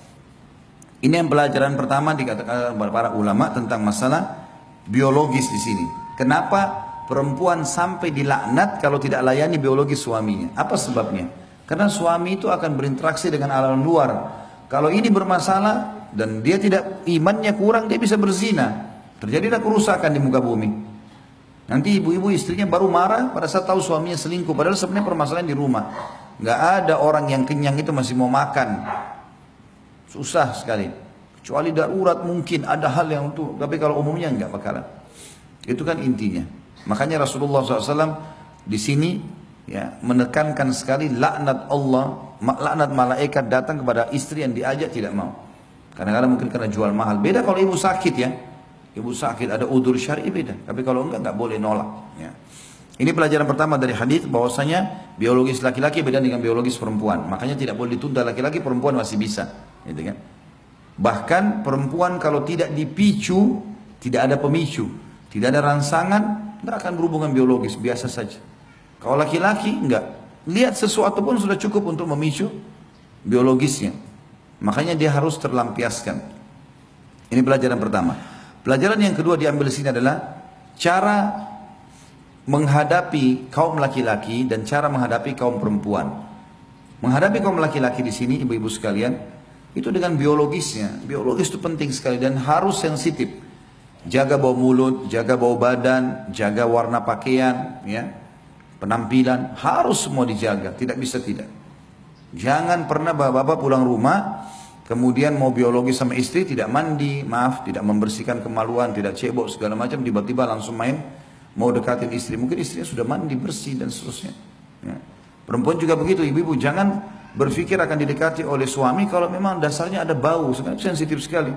Ini yang pelajaran pertama dikatakan para ulama tentang masalah biologis di sini. Kenapa perempuan sampai dilaknat kalau tidak layani biologis suaminya? Apa sebabnya? Karena suami itu akan berinteraksi dengan alam luar. Kalau ini bermasalah dan dia tidak imannya kurang, dia bisa berzina. Terjadilah kerusakan di muka bumi. Nanti ibu-ibu istrinya baru marah pada saat tahu suaminya selingkuh. Padahal sebenarnya permasalahan di rumah. Nggak ada orang yang kenyang itu masih mau makan. Susah sekali. Kecuali darurat mungkin ada hal yang untuk, tapi kalau umumnya enggak bakalan. Itu kan intinya. Makanya Rasulullah SAW di sini ya menekankan sekali laknat Allah, laknat malaikat datang kepada istri yang diajak tidak mau. Kadang-kadang mungkin karena jual mahal. Beda kalau ibu sakit ya. Ibu sakit ada udzur syar'i beda. Tapi kalau enggak boleh nolak. Ya. Ini pelajaran pertama dari hadis bahwasanya biologis laki-laki beda dengan biologis perempuan. Makanya tidak boleh ditunda laki-laki, perempuan masih bisa. Gitu kan? Bahkan perempuan kalau tidak dipicu, tidak ada pemicu, tidak ada rangsangan, tidak akan berhubungan biologis, biasa saja. Kalau laki-laki enggak, lihat sesuatu pun sudah cukup untuk memicu biologisnya. Makanya dia harus terlampiaskan. Ini pelajaran pertama. Pelajaran yang kedua diambil di sini adalah cara menghadapi kaum laki-laki dan cara menghadapi kaum perempuan. Menghadapi kaum laki-laki di sini, ibu-ibu sekalian, itu dengan biologisnya. Biologis itu penting sekali dan harus sensitif. Jaga bau mulut, jaga bau badan, jaga warna pakaian, ya, penampilan, harus semua dijaga, tidak bisa tidak. Jangan pernah bapak-bapak pulang rumah, kemudian mau biologis sama istri, tidak mandi, maaf, tidak membersihkan kemaluan, tidak cebok segala macam, tiba-tiba langsung main, mau dekatin istri. Mungkin istrinya sudah mandi, bersih dan seterusnya. Ya. Perempuan juga begitu, ibu-ibu jangan berpikir akan didekati oleh suami kalau memang dasarnya ada bau, sebenarnya sensitif sekali.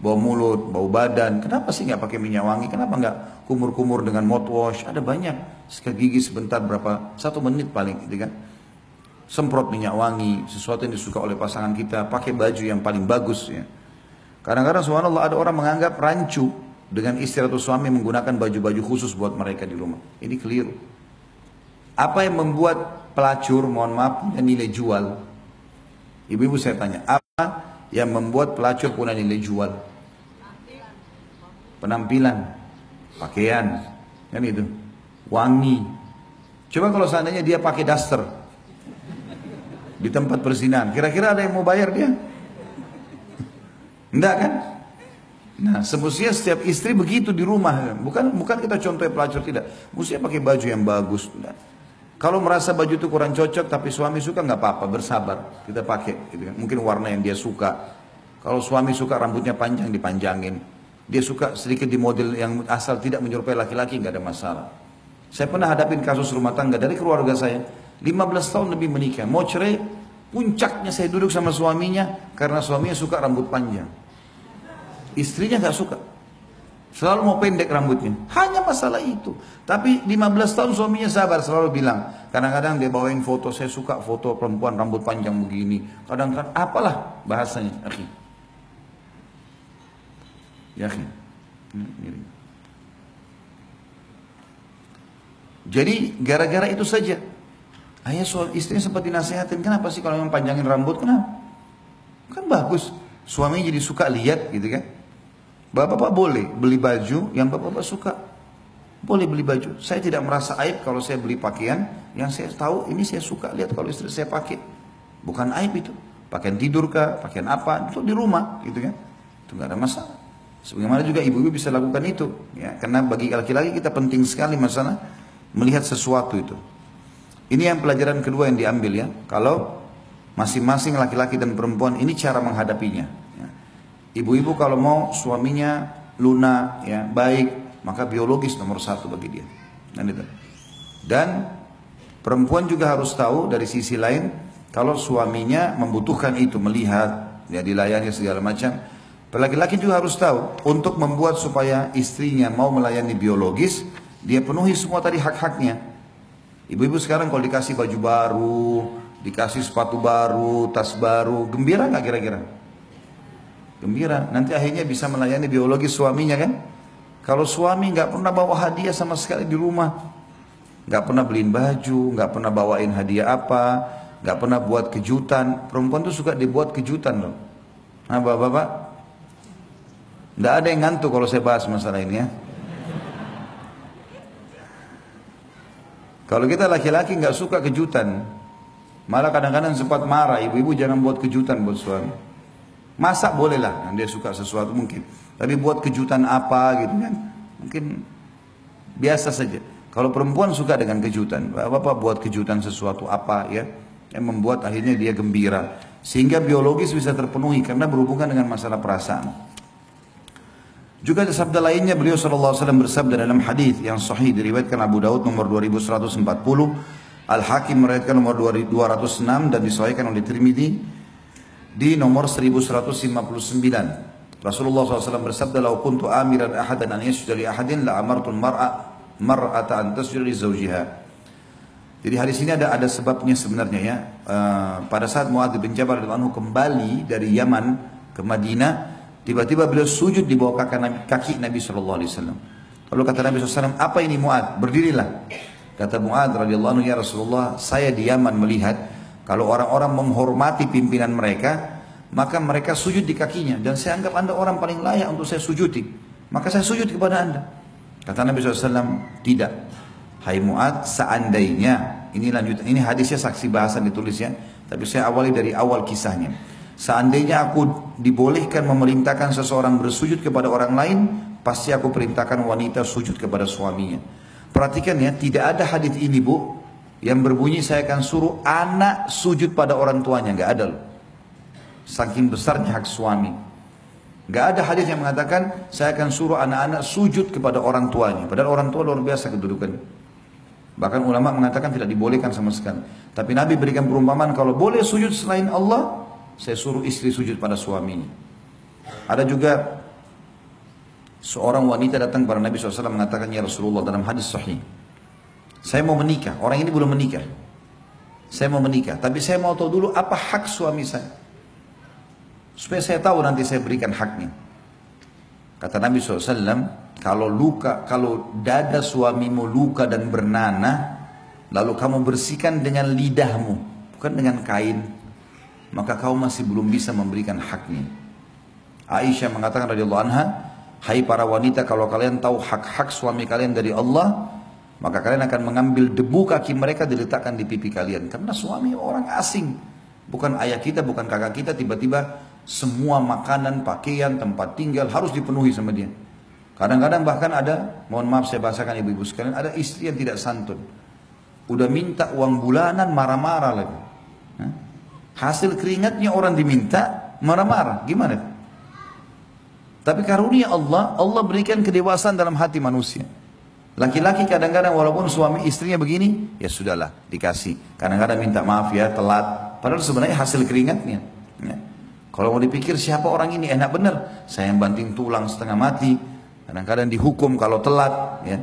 Bau mulut, bau badan, kenapa sih nggak pakai minyak wangi, kenapa nggak kumur-kumur dengan mouthwash, ada banyak, sikat gigi sebentar berapa, 1 menit paling gitu kan. Semprot minyak wangi, sesuatu yang disuka oleh pasangan kita, pakai baju yang paling bagus ya. Kadang-kadang subhanallah ada orang menganggap rancu dengan istri atau suami menggunakan baju-baju khusus buat mereka di rumah. Ini keliru. Apa yang membuat pelacur, mohon maaf, punya nilai jual? Ibu-ibu saya tanya, apa yang membuat pelacur punya nilai jual? Penampilan, pakaian, kan itu, wangi. Coba kalau seandainya dia pakai daster di tempat perzinahan, kira-kira ada yang mau bayar dia? Enggak kan? Nah, semestinya setiap istri begitu di rumah, bukan kita contoh pelacur, tidak. Mestinya pakai baju yang bagus. Enggak. Kalau merasa baju itu kurang cocok, tapi suami suka, nggak apa-apa, bersabar, kita pakai. Gitu kan. Mungkin warna yang dia suka. Kalau suami suka rambutnya panjang, dipanjangin. Dia suka sedikit di model yang asal tidak menyerupai laki-laki, nggak ada masalah. Saya pernah hadapin kasus rumah tangga dari keluarga saya, 15 tahun lebih menikah, mau cerai, puncaknya saya duduk sama suaminya karena suaminya suka rambut panjang. Istrinya nggak suka, selalu mau pendek rambutnya, hanya masalah itu. Tapi 15 tahun suaminya sabar, selalu bilang, kadang-kadang dia bawain foto, saya suka foto perempuan rambut panjang begini, kadang-kadang apalah bahasanya, akhi. Ya akhi. Jadi gara-gara itu saja, ayah istrinya sempat dinasihatin, kenapa sih kalau memang panjangin rambut, kenapa? Kan bagus, suaminya jadi suka lihat gitu kan. Bapak-bapak boleh beli baju yang bapak-bapak suka, boleh beli baju. Saya tidak merasa aib kalau saya beli pakaian yang saya tahu ini saya suka lihat kalau istri saya pakai, bukan aib itu. Pakaian tidur kah, pakaian apa, itu di rumah gitu kan, itu nggak ada masalah. Sebagaimana juga ibu-ibu bisa lakukan itu, ya, karena bagi laki-laki kita penting sekali masalah melihat sesuatu itu. Ini yang pelajaran kedua yang diambil ya. Kalau masing-masing laki-laki dan perempuan ini cara menghadapinya. Ya. Ibu-ibu kalau mau suaminya lunak, ya baik, maka biologis nomor 1 bagi dia. Dan perempuan juga harus tahu dari sisi lain, kalau suaminya membutuhkan itu, melihat, ya dilayani segala macam. Laki-laki juga harus tahu untuk membuat supaya istrinya mau melayani biologis, dia penuhi semua tadi hak-haknya. Ibu-ibu sekarang kalau dikasih baju baru, dikasih sepatu baru, tas baru, gembira nggak kira-kira? Gembira. Nanti akhirnya bisa melayani biologis suaminya kan? Kalau suami nggak pernah bawa hadiah sama sekali di rumah, nggak pernah beliin baju, nggak pernah bawain hadiah apa, nggak pernah buat kejutan. Perempuan tuh suka dibuat kejutan loh. Nah, bapak-bapak, nggak ada yang ngantuk kalau saya bahas masalah ini ya. Kalau kita laki-laki nggak suka kejutan, malah kadang-kadang sempat marah, ibu-ibu jangan buat kejutan buat suami. Masak boleh lah, dia suka sesuatu mungkin, tapi buat kejutan apa gitu kan, mungkin biasa saja. Kalau perempuan suka dengan kejutan, bapak buat kejutan sesuatu apa ya, yang membuat akhirnya dia gembira, sehingga biologis bisa terpenuhi karena berhubungan dengan masalah perasaan. Juga ada sabda lainnya, beliau SAW bersabda dalam hadis yang sahih diriwayatkan Abu Daud nomor 2140, Al-Hakim meriwayatkan nomor 206 dan disahihkan oleh Tirmidzi di nomor 1159. Rasulullah SAW bersabda, "Lau kuntu amiran ahadan an yasjuda li ahadin la amartul mar'ata an tasjuda li zawjiha." Jadi hadis ini ada sebabnya sebenarnya ya. Pada saat Muadz bin Jabal radhiyallahu anhu kembali dari Yaman ke Madinah, tiba-tiba beliau sujud di bawah kaki Nabi SAW. Lalu kata Nabi SAW, apa ini Mu'adz? Berdirilah. Kata Mu'adz radhiyallahu anhu, ya Rasulullah, saya di Yaman melihat kalau orang-orang menghormati pimpinan mereka, maka mereka sujud di kakinya. Dan saya anggap anda orang paling layak untuk saya sujudi. Maka saya sujud kepada anda. Kata Nabi SAW, tidak. Hai Mu'adz, seandainya, ini lanjutan, ini hadisnya saksi bahasan ditulisnya, tapi saya awali dari awal kisahnya. Seandainya aku dibolehkan memerintahkan seseorang bersujud kepada orang lain, pasti aku perintahkan wanita sujud kepada suaminya. Perhatikan ya, tidak ada hadis ini bu, yang berbunyi saya akan suruh anak sujud pada orang tuanya. Nggak ada loh. Saking besarnya hak suami. Nggak ada hadis yang mengatakan saya akan suruh anak-anak sujud kepada orang tuanya. Padahal orang tua luar biasa kedudukannya. Bahkan ulama mengatakan tidak dibolehkan sama sekali. Tapi Nabi berikan perumpamaan kalau boleh sujud selain Allah, saya suruh istri sujud pada suaminya. Ada juga seorang wanita datang kepada Nabi SAW mengatakan, ya Rasulullah, dalam hadis sahih, saya mau menikah, orang ini belum menikah. Saya mau menikah, tapi saya mau tahu dulu apa hak suami saya. Supaya saya tahu nanti saya berikan haknya. Kata Nabi SAW, kalau dada suamimu luka dan bernanah, lalu kamu bersihkan dengan lidahmu, bukan dengan kain, maka kau masih belum bisa memberikan haknya. Aisyah mengatakan radhiyallahu anha, hai para wanita, kalau kalian tahu hak-hak suami kalian dari Allah, maka kalian akan mengambil debu kaki mereka diletakkan di pipi kalian. Karena suami orang asing, bukan ayah kita, bukan kakak kita, tiba-tiba semua makanan, pakaian, tempat tinggal harus dipenuhi sama dia. Kadang-kadang bahkan ada, mohon maaf saya bahasakan ibu-ibu sekalian, ada istri yang tidak santun. Udah minta uang bulanan, marah-marah lagi. Hasil keringatnya orang diminta, marah-marah. Gimana? Tapi karunia Allah, Allah berikan kedewasaan dalam hati manusia. Laki-laki kadang-kadang walaupun suami istrinya begini, ya sudahlah, dikasih. Kadang-kadang minta maaf ya, telat. Padahal sebenarnya hasil keringatnya. Ya. Kalau mau dipikir siapa orang ini, enak benar. Saya yang banting tulang setengah mati. Kadang-kadang dihukum kalau telat. Ya.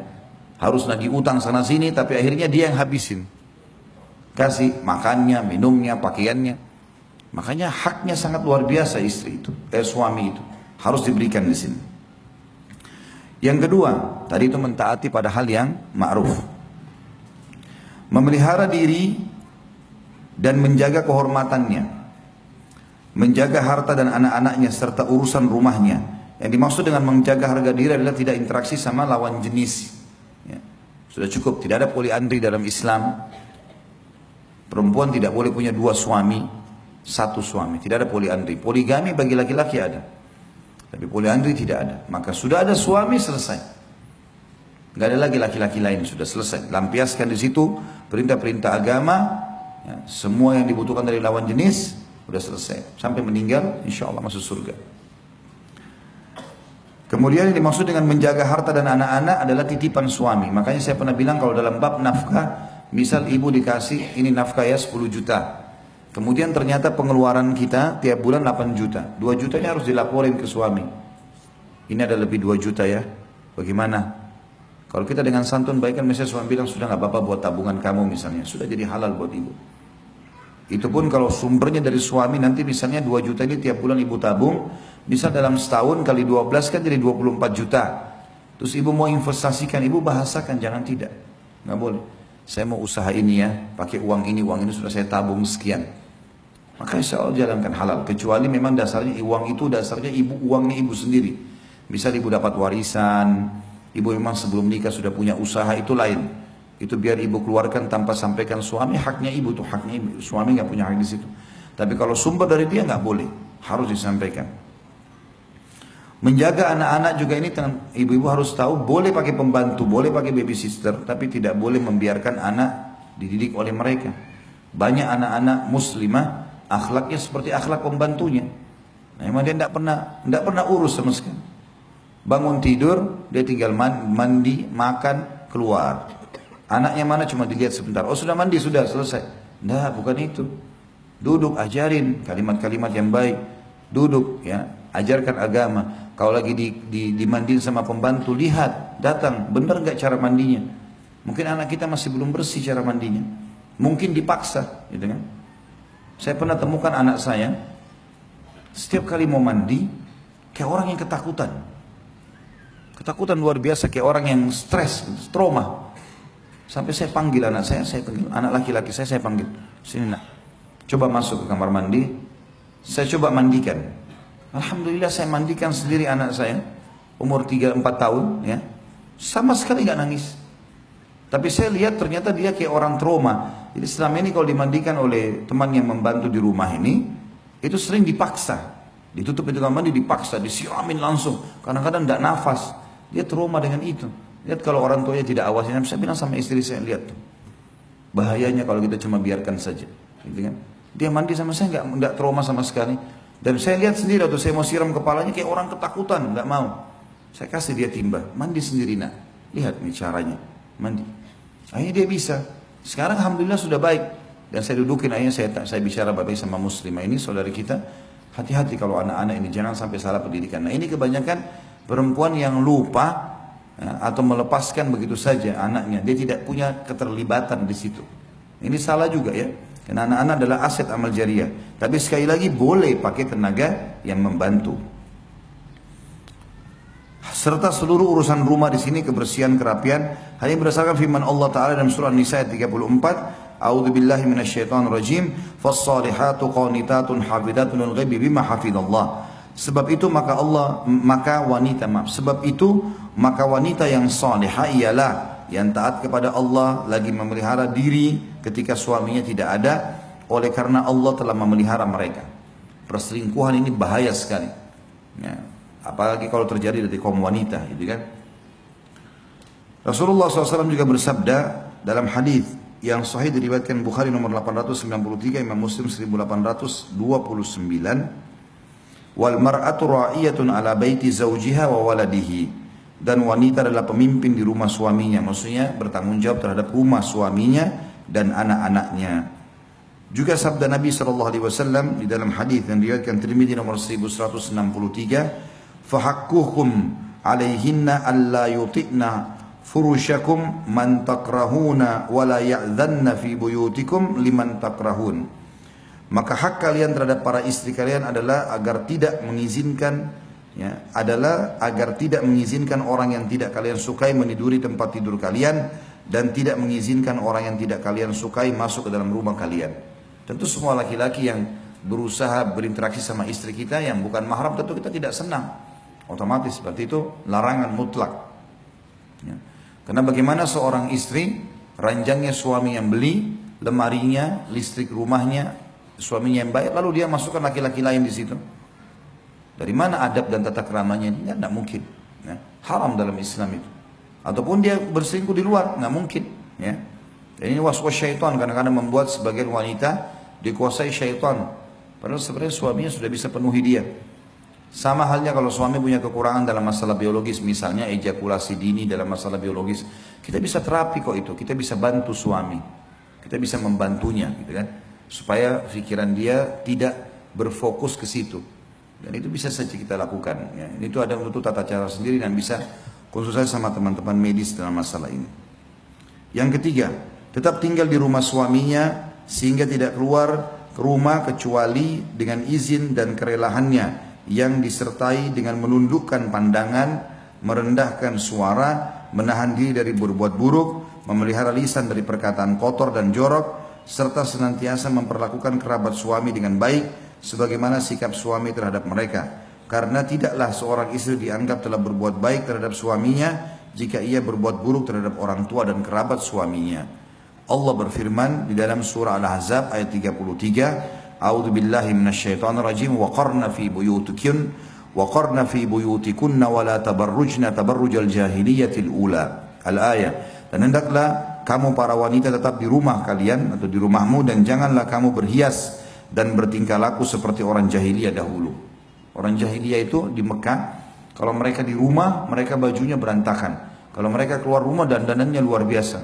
Harus nagih utang sana sini, tapi akhirnya dia yang habisin. Kasih makannya, minumnya, pakaiannya. Makanya haknya sangat luar biasa istri itu, suami itu. Harus diberikan di sini. Yang kedua, tadi itu mentaati pada hal yang ma'ruf. Memelihara diri dan menjaga kehormatannya. Menjaga harta dan anak-anaknya serta urusan rumahnya. Yang dimaksud dengan menjaga harga diri adalah tidak interaksi sama lawan jenis. Ya. Sudah cukup, tidak ada poliandri dalam Islam. Perempuan tidak boleh punya dua suami, satu suami. Tidak ada poliandri. Poligami bagi laki-laki ada. Tapi poliandri tidak ada. Maka sudah ada suami, selesai. Gak ada lagi laki-laki lain, sudah selesai. Lampiaskan di situ perintah-perintah agama, ya, semua yang dibutuhkan dari lawan jenis, sudah selesai. Sampai meninggal, insya Allah masuk surga. Kemudian yang dimaksud dengan menjaga harta dan anak-anak adalah titipan suami. Makanya saya pernah bilang kalau dalam bab nafkah, misal ibu dikasih, ini nafkah ya 10 juta. Kemudian ternyata pengeluaran kita tiap bulan 8 juta. 2 jutanya harus dilaporin ke suami. Ini ada lebih 2 juta ya. Bagaimana? Kalau kita dengan santun baik kan misalnya suami bilang sudah gak apa-apa buat tabungan kamu misalnya. Sudah jadi halal buat ibu. Itu pun kalau sumbernya dari suami nanti misalnya 2 juta ini tiap bulan ibu tabung. Misal dalam setahun kali 12 kan jadi 24 juta. Terus ibu mau investasikan, ibu bahasakan, jangan tidak. Gak boleh. Saya mau usaha ini ya, pakai uang ini sudah saya tabung sekian. Maka insya Allah jalankan halal. Kecuali memang dasarnya uang itu dasarnya uangnya ibu sendiri. Misal ibu dapat warisan, ibu memang sebelum nikah sudah punya usaha, itu lain. Itu biar ibu keluarkan tanpa sampaikan suami, haknya ibu tuh, haknya ibu. Suami nggak punya hak di situ. Tapi kalau sumber dari dia nggak boleh, harus disampaikan. Menjaga anak-anak juga ini ibu-ibu harus tahu, boleh pakai pembantu, boleh pakai babysitter, tapi tidak boleh membiarkan anak dididik oleh mereka. Banyak anak-anak muslimah akhlaknya seperti akhlak pembantunya. Nah, memang dia tidak pernah urus sama sekali. Bangun tidur, dia tinggal mandi, makan, keluar. Anaknya mana cuma dilihat sebentar. Oh sudah mandi, sudah selesai. Nah, bukan itu. Duduk, ajarin kalimat-kalimat yang baik. Duduk, ya, ajarkan agama. Kalau lagi dimandiin sama pembantu, lihat, datang, benar nggak cara mandinya? Mungkin anak kita masih belum bersih cara mandinya. Mungkin dipaksa, gitu kan? Saya pernah temukan anak saya, setiap kali mau mandi, kayak orang yang ketakutan. Ketakutan luar biasa, kayak orang yang stres, trauma. Sampai saya panggil anak saya panggil anak laki-laki saya panggil, sini nak, coba masuk ke kamar mandi, saya coba mandikan. Alhamdulillah saya mandikan sendiri anak saya, umur 3-4 tahun, ya, sama sekali gak nangis. Tapi saya lihat ternyata dia kayak orang trauma. Jadi selama ini kalau dimandikan oleh teman yang membantu di rumah ini, itu sering dipaksa. Ditutup itu kamar mandi, dipaksa, disiramin langsung. Kadang-kadang tidak nafas. Dia trauma dengan itu. Lihat kalau orang tuanya tidak awasin, saya bilang sama istri saya, lihat tuh. Bahayanya kalau kita cuma biarkan saja, gitu kan? Dia mandi sama saya nggak trauma sama sekali. Dan saya lihat sendiri waktu saya mau siram kepalanya kayak orang ketakutan, nggak mau. Saya kasih dia timba, mandi sendiri nak. Lihat nih caranya, mandi. Akhirnya dia bisa. Sekarang alhamdulillah sudah baik. Dan saya dudukin akhirnya saya bicara baik sama muslimah ini saudari kita. Hati-hati kalau anak-anak ini jangan sampai salah pendidikan. Nah ini kebanyakan perempuan yang lupa atau melepaskan begitu saja anaknya. Dia tidak punya keterlibatan di situ. Ini salah juga ya. Karena anak-anak adalah aset amal jariah. Tapi sekali lagi boleh pakai tenaga yang membantu. Serta seluruh urusan rumah di sini kebersihan, kerapian hanya berdasarkan firman Allah Taala dalam surah An-Nisa ayat 34. A'udzubillahi minasyaitonirrajim. Fas-salihatu qanitatun hafidatun lil-ghaibi bima hafidallah. Sebab itu maka wanita yang salihah ialah yang taat kepada Allah, lagi memelihara diri ketika suaminya tidak ada, oleh karena Allah telah memelihara mereka. Perselingkuhan ini bahaya sekali ya, apalagi kalau terjadi dari kaum wanita, gitu kan. Rasulullah SAW juga bersabda dalam hadis yang sahih diriwayatkan Bukhari nomor 893, Imam Muslim 1829, wal mar'atu ra'iyatun ala baiti zawjiha wa waladihi. Dan wanita adalah pemimpin di rumah suaminya, maksudnya bertanggung jawab terhadap rumah suaminya dan anak-anaknya. Juga sabda Nabi SAW di dalam hadis yang diriwayatkan Tirmidzi nomor 1163, fahakkuhum alaihinna alla yuti'na furushakum man takrahuna wa la ya'dhanna fi buyutikum liman takrahun. Maka hak kalian terhadap para istri kalian adalah agar tidak mengizinkan orang yang tidak kalian sukai meniduri tempat tidur kalian, dan tidak mengizinkan orang yang tidak kalian sukai masuk ke dalam rumah kalian. Tentu semua laki-laki yang berusaha berinteraksi sama istri kita yang bukan mahram, tentu kita tidak senang. Otomatis seperti itu, larangan mutlak ya. Karena bagaimana seorang istri, ranjangnya suami yang beli, lemarinya, listrik rumahnya suaminya yang bayar, lalu dia masukkan laki-laki lain di situ. Dari mana adab dan tata keramanya ini? Tidak mungkin ya. Haram dalam Islam itu. Ataupun dia berselingkuh di luar, nggak mungkin ya. Dan ini waswas syaitan, kadang-kadang membuat sebagian wanita dikuasai syaitan, padahal sebenarnya suaminya sudah bisa penuhi dia. Sama halnya kalau suami punya kekurangan dalam masalah biologis, misalnya ejakulasi dini dalam masalah biologis, kita bisa terapi kok itu, kita bisa bantu suami, kita bisa membantunya gitu kan, supaya pikiran dia tidak berfokus ke situ. Dan itu bisa saja kita lakukan ya. Itu ada untuk tata cara sendiri dan bisa konsultasi sama teman-teman medis dalam masalah ini. Yang ketiga, tetap tinggal di rumah suaminya sehingga tidak keluar ke rumah kecuali dengan izin dan kerelaannya, yang disertai dengan menundukkan pandangan, merendahkan suara, menahan diri dari berbuat buruk, memelihara lisan dari perkataan kotor dan jorok, serta senantiasa memperlakukan kerabat suami dengan baik sebagaimana sikap suami terhadap mereka. Karena tidaklah seorang istri dianggap telah berbuat baik terhadap suaminya jika ia berbuat buruk terhadap orang tua dan kerabat suaminya. Allah berfirman di dalam surah Al-Ahzab ayat 33, A'udzu billahi minasyaitonir rajim, wa qarna fi buyutikunna wa la tabarrujna tabarrujal jahiliyatil ula. Al-ayah. Dan hendaklah kamu para wanita tetap di rumah kalian atau di rumahmu, dan janganlah kamu berhias dan bertingkah laku seperti orang jahiliyah dahulu. Orang jahiliyah itu di Mekah, kalau mereka di rumah, mereka bajunya berantakan. Kalau mereka keluar rumah, dandanannya luar biasa.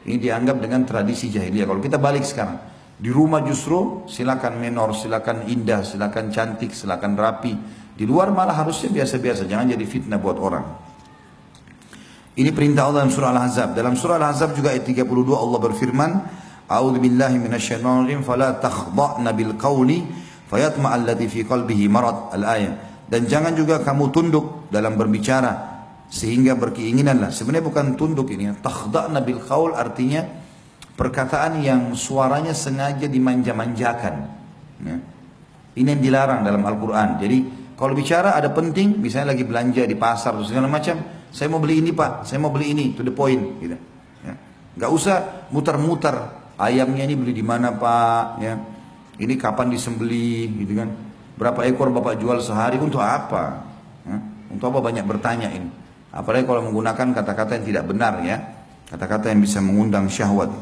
Ini dianggap dengan tradisi jahiliyah. Kalau kita balik sekarang, di rumah justru silakan menor, silakan indah, silakan cantik, silakan rapi. Di luar malah harusnya biasa-biasa. Jangan jadi fitnah buat orang. Ini perintah Allah dalam surah Al-Ahzab. Dalam surah Al-Ahzab juga ayat 32 Allah berfirman, A'udzu billahi minasyaitonir rajim, fala takhda'na bil qawli fayatma'a alladhi fi qalbihi marad. Al-ayah. Dan jangan juga kamu tunduk dalam berbicara sehingga berkeinginanlah. Sebenarnya bukan tunduk ini, takhda'na bil qaul artinya perkataan yang suaranya sengaja dimanja-manjakan ya. Ini yang dilarang dalam Al-Quran. Jadi kalau bicara ada penting, misalnya lagi belanja di pasar atau segala macam, saya mau beli ini pak, saya mau beli ini, to the point gitu ya. Gak usah muter-muter, ayamnya ini beli di mana pak ya, ini kapan disembeli gitu kan, berapa ekor bapak jual sehari, untuk apa ya? Untuk apa banyak bertanya ini, apalagi kalau menggunakan kata-kata yang tidak benar ya, kata-kata yang bisa mengundang syahwat.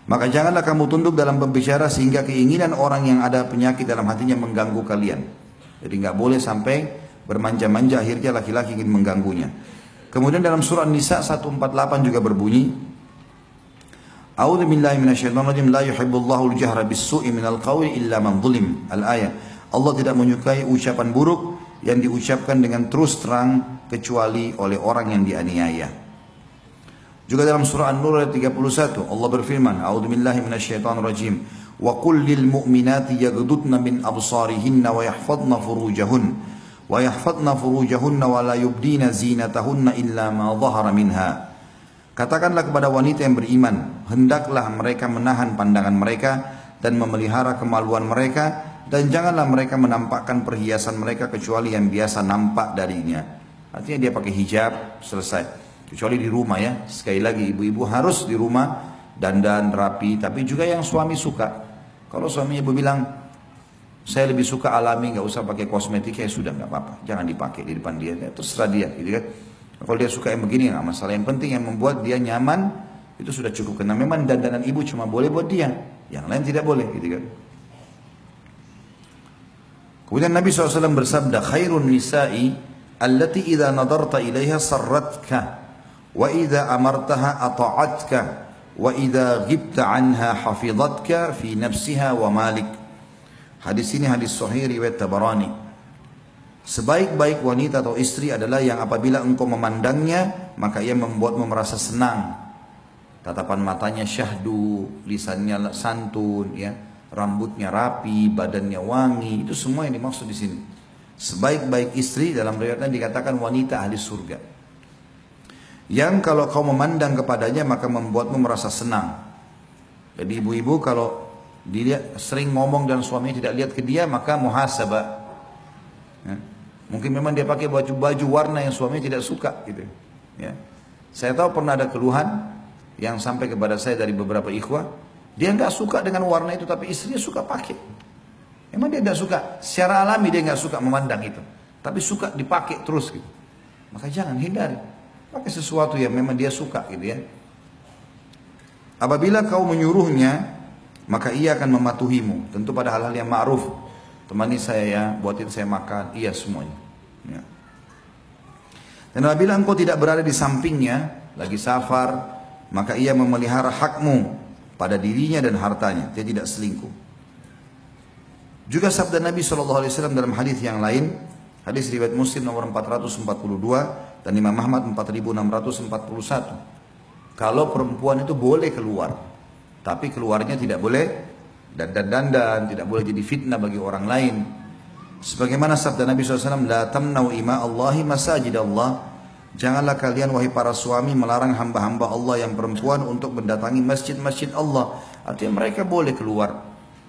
Maka janganlah kamu tunduk dalam berbicara sehingga keinginan orang yang ada penyakit dalam hatinya mengganggu kalian. Jadi nggak boleh sampai bermanja-manja akhirnya laki-laki ingin mengganggunya. Kemudian dalam surah Nisa 148 juga berbunyi, A'udzu billahi minasyaitonir rajim, la yuhibbullahu al-jahra bis-su'i minal qawli illa man zulim. Al-ayah. Allah tidak menyukai ucapan buruk yang diucapkan dengan terus terang kecuali oleh orang yang dianiaya. Juga dalam surah An-Nur ayat 31 Allah berfirman, A'udzu billahi minasyaitonir rajim, wa qul lil mu'minati yaghdudna min absarihinna wa yahfadna furujahunna wa la yubdina zinatahunna illa ma dhahara minha. Katakanlah kepada wanita yang beriman, hendaklah mereka menahan pandangan mereka dan memelihara kemaluan mereka, dan janganlah mereka menampakkan perhiasan mereka kecuali yang biasa nampak darinya. Artinya dia pakai hijab, selesai. Kecuali di rumah ya. Sekali lagi ibu-ibu harus di rumah dandan rapi, tapi juga yang suami suka. Kalau suami ibu bilang saya lebih suka alami, nggak usah pakai kosmetik, ya sudah nggak apa-apa, jangan dipakai di depan dia, ya, terserah dia, gitu kan. Kalau dia suka yang begini nggak masalah, yang penting yang membuat dia nyaman itu sudah cukup. Karena memang dandanan ibu cuma boleh buat dia, yang lain tidak boleh, gitu kan. Kemudian Nabi SAW bersabda, khairun nisa'i allati idha nadarta ilaiha sarratka wa idha amartaha ata'atka wa idha ghibta anha hafidhatka fi nafsiha wa malik. Hadis ini hadis sahih riwayat Tabarani. Sebaik-baik wanita atau istri adalah yang apabila engkau memandangnya maka ia membuatmu merasa senang. Tatapan matanya syahdu, lisannya santun, ya, rambutnya rapi, badannya wangi, itu semua yang dimaksud di sini. Sebaik-baik istri dalam riwayatnya dikatakan wanita ahli surga. Yang kalau kau memandang kepadanya maka membuatmu merasa senang. Jadi ibu-ibu kalau dilihat sering ngomong dan suaminya tidak lihat ke dia maka muhasabah. Ya. Mungkin memang dia pakai baju warna yang suaminya tidak suka, gitu. Ya. Saya tahu pernah ada keluhan yang sampai kepada saya dari beberapa ikhwah, dia nggak suka dengan warna itu tapi istrinya suka pakai. Memang dia tidak suka, secara alami dia nggak suka memandang itu, tapi suka dipakai terus, gitu. Maka jangan, hindari. Pakai sesuatu yang memang dia suka, gitu ya. Apabila kau menyuruhnya, maka ia akan mematuhimu. Tentu pada hal-hal yang ma'ruf. Temani saya ya, buatin saya makan, iya semuanya. Ya. Dan apabila engkau tidak berada di sampingnya, lagi safar, maka ia memelihara hakmu pada dirinya dan hartanya. Dia tidak selingkuh. Juga sabda Nabi SAW dalam hadis yang lain, hadis riwayat Muslim nomor 442 dan Imam Ahmad 4641. Kalau perempuan itu boleh keluar, tapi keluarnya tidak boleh dandan-dandan, tidak boleh jadi fitnah bagi orang lain. Sebagaimana sabda Nabi SAW, la tamnau ima Allahi masajid Allah. Janganlah kalian wahai para suami melarang hamba-hamba Allah yang perempuan untuk mendatangi masjid-masjid Allah. Artinya mereka boleh keluar,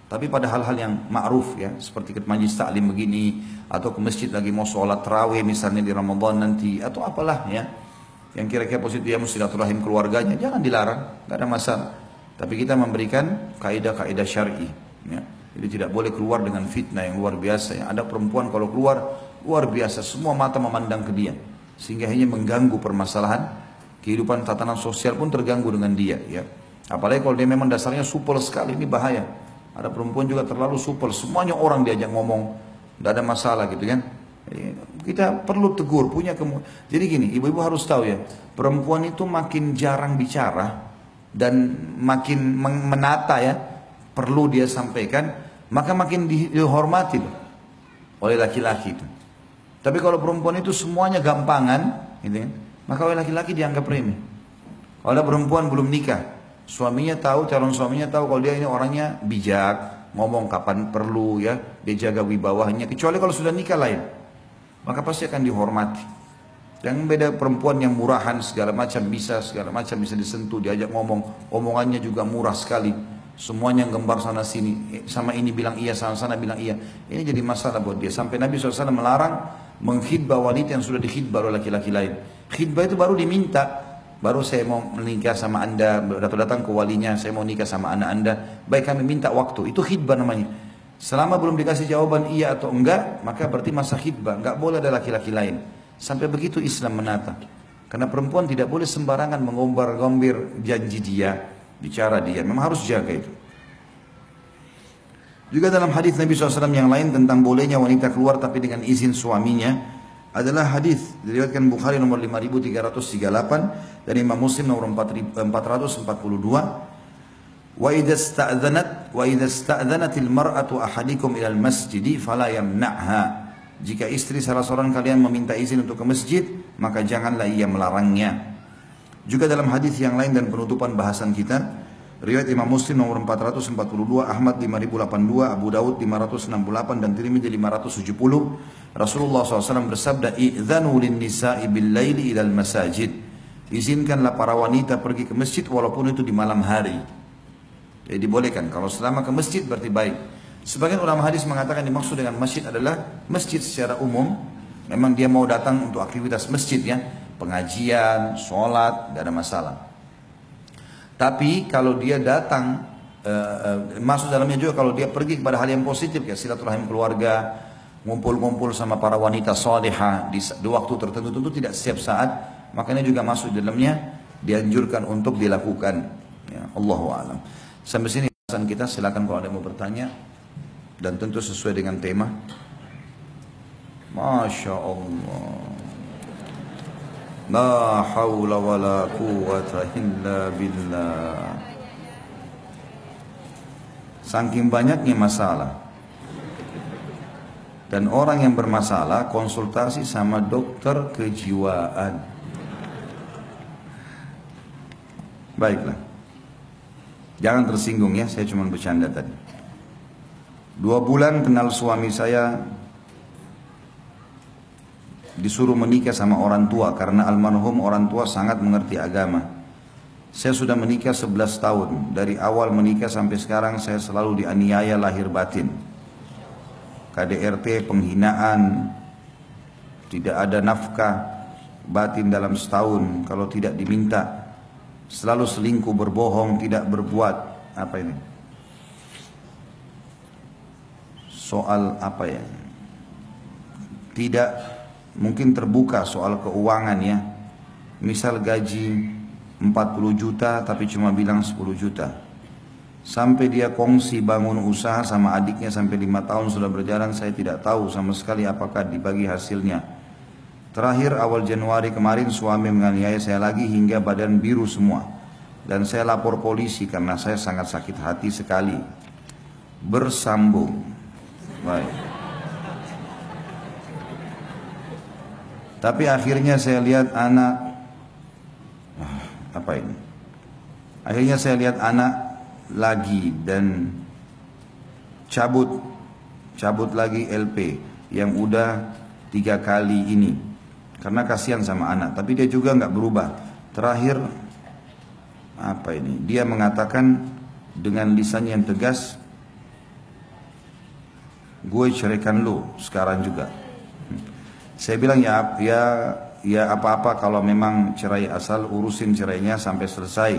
tapi pada hal-hal yang ma'ruf ya, seperti ke majlis taklim begini, atau ke masjid lagi mau sholat tarawih misalnya di Ramadan nanti, atau apalah ya, yang kira-kira positif dia mesti silaturahim keluarganya, jangan dilarang, gak ada masalah. Tapi kita memberikan kaidah-kaidah syar'i. Ya. Jadi tidak boleh keluar dengan fitnah yang luar biasa. Ya. Ada perempuan kalau keluar luar biasa, semua mata memandang ke dia, sehingga hanya mengganggu permasalahan kehidupan tatanan sosial pun terganggu dengan dia. Ya. Apalagi kalau dia memang dasarnya supel sekali, ini bahaya. Ada perempuan juga terlalu supel, semuanya orang diajak ngomong, tidak ada masalah gitu kan. Kita perlu tegur, jadi gini, ibu-ibu harus tahu ya, perempuan itu makin jarang bicara dan makin menata ya, perlu dia sampaikan, maka makin dihormati oleh laki-laki itu. Tapi kalau perempuan itu semuanya gampangan, gitu kan, maka oleh laki-laki dianggap remeh. Kalau ada perempuan belum nikah, suaminya tahu, calon suaminya tahu kalau dia ini orangnya bijak, ngomong kapan perlu ya, dia jaga wibawahnya. Kecuali kalau sudah nikah lain, maka pasti akan dihormati. Yang beda perempuan yang murahan segala macam bisa disentuh, diajak ngomong, omongannya juga murah sekali. Semuanya gembar sana sini, sama ini bilang iya, sama sana bilang iya. Ini jadi masalah buat dia. Sampai Nabi SAW melarang mengkhidbah wanita yang sudah dikhidbah oleh laki-laki lain. Khidbah itu baru diminta, baru saya mau menikah sama anda, datang ke walinya, saya mau nikah sama anak anda, baik kami minta waktu, itu khidbah namanya. Selama belum dikasih jawaban iya atau enggak, maka berarti masa khidbah, enggak boleh ada laki-laki lain. Sampai begitu Islam menata. Karena perempuan tidak boleh sembarangan mengombar-gombir janji dia, bicara dia, memang harus jaga itu. Juga dalam hadis Nabi SAW yang lain tentang bolehnya wanita keluar tapi dengan izin suaminya adalah hadis diriwayatkan Bukhari nomor 5338 dan Imam Muslim nomor 442. Wa idza sta'dzanatil mar'atu ahadikum ilal masjidi fala yamna'ha. Jika istri salah seorang kalian meminta izin untuk ke masjid, maka janganlah ia melarangnya. Juga dalam hadis yang lain dan penutupan bahasan kita, riwayat Imam Muslim nomor 442, Ahmad 5082, Abu Daud 568 dan Tirmidzi 570, Rasulullah SAW bersabda, "Idzanu lin-nisa'i bil-laili ilal masajid." Izinkanlah para wanita pergi ke masjid walaupun itu di malam hari. Jadi dibolehkan, kalau selama ke masjid berarti baik. Sebagian ulama hadis mengatakan dimaksud dengan masjid adalah masjid secara umum. Memang dia mau datang untuk aktivitas masjid ya, pengajian, sholat, tidak ada masalah. Tapi kalau dia datang, masuk dalamnya juga kalau dia pergi kepada hal yang positif, kayak silaturahim keluarga, ngumpul-ngumpul sama para wanita salihah di waktu tertentu, tentu tidak setiap saat, makanya juga masuk di dalamnya, dianjurkan untuk dilakukan. Ya, Allahu a'lam. Sampai sini bahasan kita, silakan kalau ada yang mau bertanya, dan tentu sesuai dengan tema. Masya Allah. La hawla wa la quwwata illa billah. Saking banyaknya masalah dan orang yang bermasalah konsultasi sama dokter kejiwaan. Baiklah, jangan tersinggung ya, saya cuma bercanda tadi. 2 bulan kenal suami saya, disuruh menikah sama orang tua karena almarhum orang tua sangat mengerti agama. Saya sudah menikah 11 tahun. Dari awal menikah sampai sekarang saya selalu dianiaya lahir batin. KDRT, penghinaan, tidak ada nafkah batin dalam setahun kalau tidak diminta. Selalu selingkuh, berbohong, tidak berbuat. Apa ini? Soal apa ya? Tidak mungkin terbuka soal keuangan ya. Misal gaji 40 juta tapi cuma bilang 10 juta. Sampai dia kongsi bangun usaha sama adiknya sampai 5 tahun sudah berjalan, saya tidak tahu sama sekali apakah dibagi hasilnya. Terakhir awal Januari kemarin suami menganiaya saya lagi hingga badan biru semua. Dan saya lapor polisi karena saya sangat sakit hati sekali. Bersambung. Baik. Tapi akhirnya saya lihat anak, apa ini? Akhirnya saya lihat anak lagi dan cabut lagi LP yang udah 3 kali ini. Karena kasihan sama anak, tapi dia juga nggak berubah. Terakhir apa ini? Dia mengatakan dengan lisannya yang tegas, gue ceraikan lu sekarang juga. Saya bilang ya apa-apa kalau memang cerai, asal urusin cerainya sampai selesai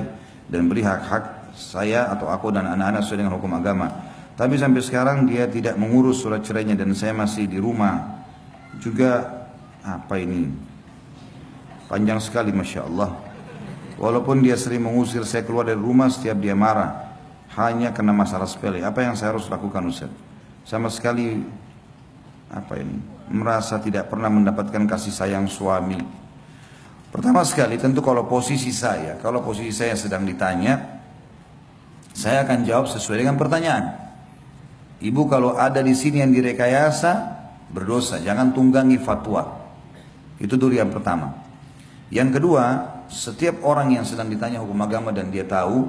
dan beri hak-hak saya atau aku dan anak-anak sesuai dengan hukum agama. Tapi sampai sekarang dia tidak mengurus surat cerainya dan saya masih di rumah. Juga apa ini? Panjang sekali Masya Allah. Walaupun dia sering mengusir saya keluar dari rumah, setiap dia marah hanya karena masalah sepele. Apa yang saya harus lakukan Ustaz? Sama sekali apa ini? Merasa tidak pernah mendapatkan kasih sayang suami. Pertama sekali tentu kalau posisi saya sedang ditanya, saya akan jawab sesuai dengan pertanyaan. Ibu kalau ada di sini yang direkayasa berdosa, jangan tunggangi fatwa. Itu dulu yang pertama. Yang kedua, setiap orang yang sedang ditanya hukum agama dan dia tahu,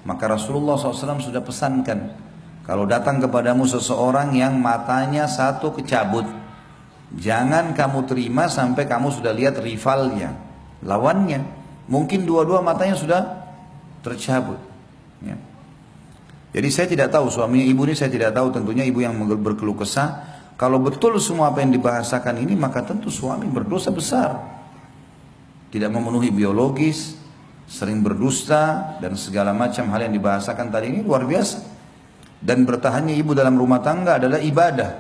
maka Rasulullah SAW sudah pesankan, kalau datang kepadamu seseorang yang matanya satu kecabut, jangan kamu terima sampai kamu sudah lihat rivalnya, lawannya. Mungkin dua-dua matanya sudah tercabut. Ya. Jadi saya tidak tahu suaminya ibu ini, saya tidak tahu tentunya ibu yang berkeluh kesah. Kalau betul semua apa yang dibahasakan ini, maka tentu suami berdosa besar. Tidak memenuhi biologis, sering berdusta, dan segala macam hal yang dibahasakan tadi ini luar biasa. Dan bertahannya ibu dalam rumah tangga adalah ibadah.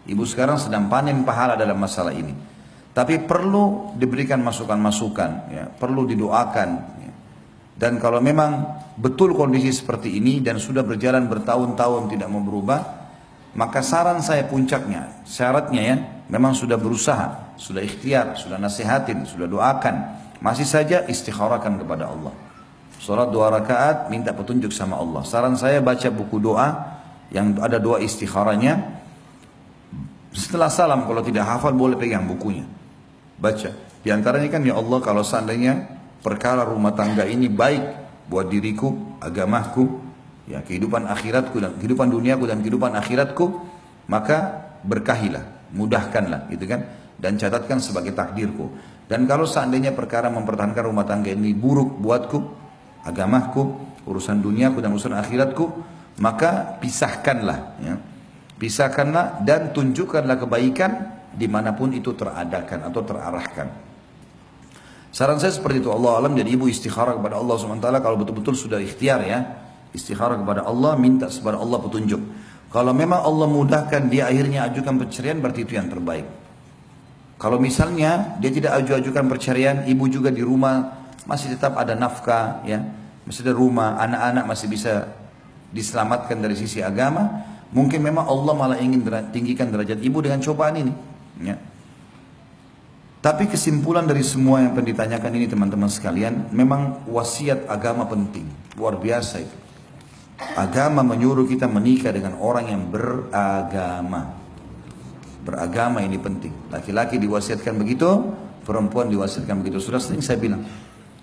Ibu sekarang sedang panen pahala dalam masalah ini. Tapi perlu diberikan masukan-masukan, ya, perlu didoakan. Ya. Dan kalau memang betul kondisi seperti ini dan sudah berjalan bertahun-tahun tidak mau berubah, maka saran saya puncaknya, syaratnya ya, memang sudah berusaha, sudah ikhtiar, sudah nasihatin, sudah doakan, masih saja istikharahkan kepada Allah. Salat 2 rakaat, minta petunjuk sama Allah. Saran saya baca buku doa yang ada doa istikharahnya. Setelah salam, kalau tidak hafal boleh pegang bukunya, baca. Di antaranya kan, ya Allah, kalau seandainya perkara rumah tangga ini baik buat diriku, agamaku, ya kehidupan akhiratku dan kehidupan duniaku dan kehidupan akhiratku, maka berkahilah, mudahkanlah, gitu kan, dan catatkan sebagai takdirku. Dan kalau seandainya perkara mempertahankan rumah tangga ini buruk buatku, agamaku, urusan duniaku dan urusan akhiratku, maka pisahkanlah, ya. Pisahkanlah dan tunjukkanlah kebaikan dimanapun itu teradakan atau terarahkan. Saran saya seperti itu. Allah alam. Jadi ibu istikharah kepada Allah SWT kalau betul-betul sudah ikhtiar, ya, istikharah kepada Allah, minta kepada Allah petunjuk. Kalau memang Allah mudahkan dia akhirnya ajukan perceraian, berarti itu yang terbaik. Kalau misalnya dia tidak ajukan perceraian, ibu juga di rumah masih tetap ada nafkah, ya, masih ada rumah, anak-anak masih bisa diselamatkan dari sisi agama, mungkin memang Allah malah ingin tinggikan derajat ibu dengan cobaan ini, ya. Tapi kesimpulan dari semua yang pernah ditanyakan ini teman-teman sekalian, memang wasiat agama penting, luar biasa itu. Agama menyuruh kita menikah dengan orang yang beragama. Beragama ini penting. Laki-laki diwasiatkan begitu, perempuan diwasiatkan begitu. Sudah sering saya bilang,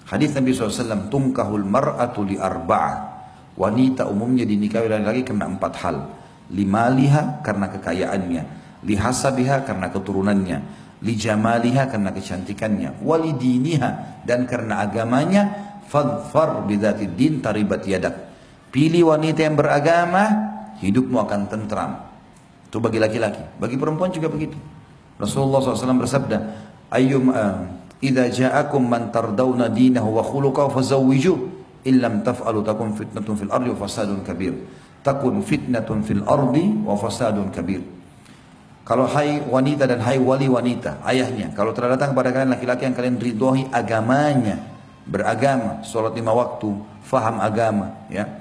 hadis Nabi SAW, tungkahul mar'atu li arba'ah. Wanita umumnya dinikahi laki-laki karena 4 hal. Limaliha karena kekayaannya, lihasabiha karena keturunannya, lijamaliha karena kecantikannya, walidiniha dan karena agamanya, fadfar bidzatid din taribat yadak. Pilih wanita yang beragama, hidupmu akan tentram. Itu bagi laki-laki. Bagi perempuan juga begitu. Rasulullah SAW bersabda, idza ja'akum man tardawna dinahu wa khuluquhu fazawwiju illam taf'alu takun fitnatun fil ardi wa fasadun kabir. Takun fitnatun fil ardi wa fasadun kabir. Kalau hai wanita dan hai wali wanita, ayahnya, kalau telah datang kepada kalian laki-laki yang kalian ridhoi agamanya, beragama, sholat 5 waktu, faham agama, ya,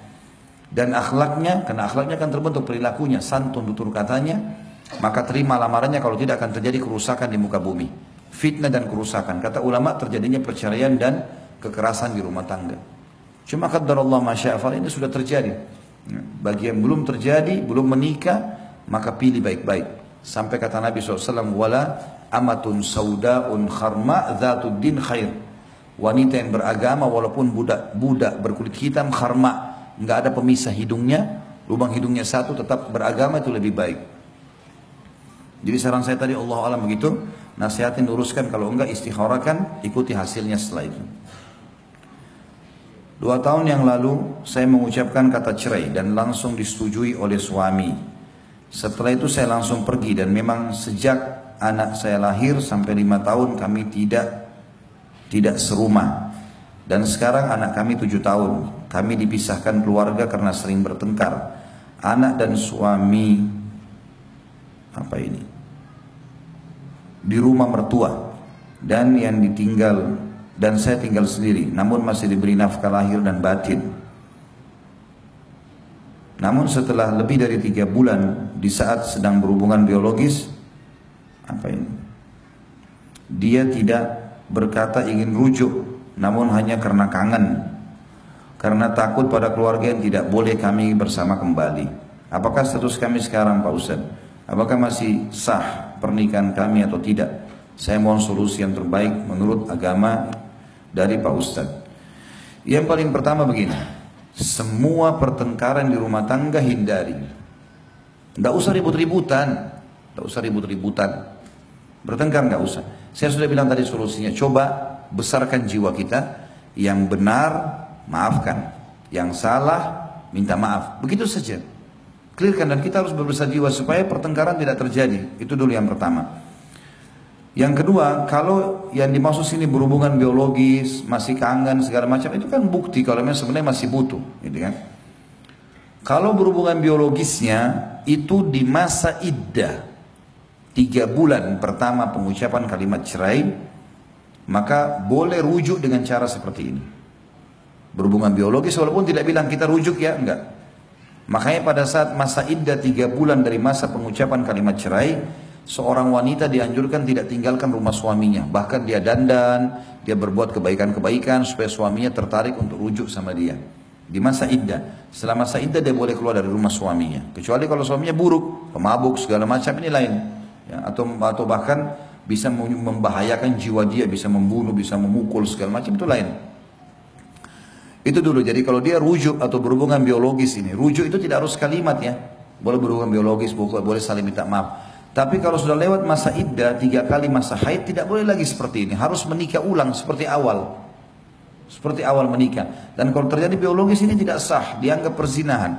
dan akhlaknya, karena akhlaknya akan terbentuk perilakunya, santun tutur katanya, maka terima lamarannya. Kalau tidak akan terjadi kerusakan di muka bumi, fitnah dan kerusakan. Kata ulama, terjadinya perceraian dan kekerasan di rumah tangga. Cuma qadarullah masya'afal, ini sudah terjadi. Bagi yang belum terjadi, belum menikah, maka pilih baik-baik. Sampai kata Nabi SAW, wala amatun sauda'un kharma dhatud din khair. Wanita yang beragama walaupun budak berkulit hitam, kharma, nggak ada pemisah hidungnya, lubang hidungnya satu, tetap beragama, itu lebih baik. Jadi saran saya tadi, Allah alam begitu, nasihatin, luruskan, kalau enggak istikharahkan, ikuti hasilnya setelah itu. 2 tahun yang lalu saya mengucapkan kata cerai dan langsung disetujui oleh suami. Setelah itu saya langsung pergi, dan memang sejak anak saya lahir sampai 5 tahun kami tidak serumah. Dan sekarang anak kami 7 tahun. Kami dipisahkan keluarga karena sering bertengkar. Anak dan suami di rumah mertua, dan saya tinggal sendiri, namun masih diberi nafkah lahir dan batin. Namun setelah lebih dari 3 bulan, di saat sedang berhubungan biologis, dia tidak berkata ingin rujuk, namun hanya karena kangen, karena takut pada keluarga yang tidak boleh kami bersama kembali. Apakah status kami sekarang, Pak Ustaz? Apakah masih sah pernikahan kami atau tidak? Saya mohon solusi yang terbaik menurut agama dari Pak Ustaz. Yang paling pertama begini, semua pertengkaran di rumah tangga hindari. Tidak usah ribut-ributan, bertengkar nggak usah. Saya sudah bilang tadi solusinya, coba besarkan jiwa kita. Yang benar maafkan, yang salah minta maaf, begitu saja. Clearkan, dan kita harus berbesar jiwa supaya pertengkaran tidak terjadi. Itu dulu yang pertama. Yang kedua, kalau yang dimaksud sini berhubungan biologis, masih kangen segala macam, itu kan bukti kalau memang sebenarnya masih butuh, gitu kan. Kalau berhubungan biologisnya itu di masa iddah 3 bulan pertama pengucapan kalimat cerai, maka boleh rujuk dengan cara seperti ini. berhubungan biologis, walaupun tidak bilang kita rujuk ya, enggak. Makanya pada saat masa iddah 3 bulan dari masa pengucapan kalimat cerai, seorang wanita dianjurkan tidak tinggalkan rumah suaminya. Bahkan dia dandan, dia berbuat kebaikan-kebaikan supaya suaminya tertarik untuk rujuk sama dia. Di masa iddah, setelah masa iddah dia boleh keluar dari rumah suaminya. Kecuali kalau suaminya buruk, pemabuk segala macam, ini lain. Ya, atau bahkan bisa membahayakan jiwa dia, bisa membunuh, bisa memukul segala macam, itu lain. Itu dulu. Jadi kalau dia rujuk atau berhubungan biologis ini, rujuk itu tidak harus kalimat ya. Boleh berhubungan biologis, boleh saling minta maaf. Tapi kalau sudah lewat masa iddah, 3 kali masa haid, tidak boleh lagi seperti ini. Harus menikah ulang seperti awal. Seperti awal menikah. Dan kalau terjadi biologis ini tidak sah, dianggap perzinahan.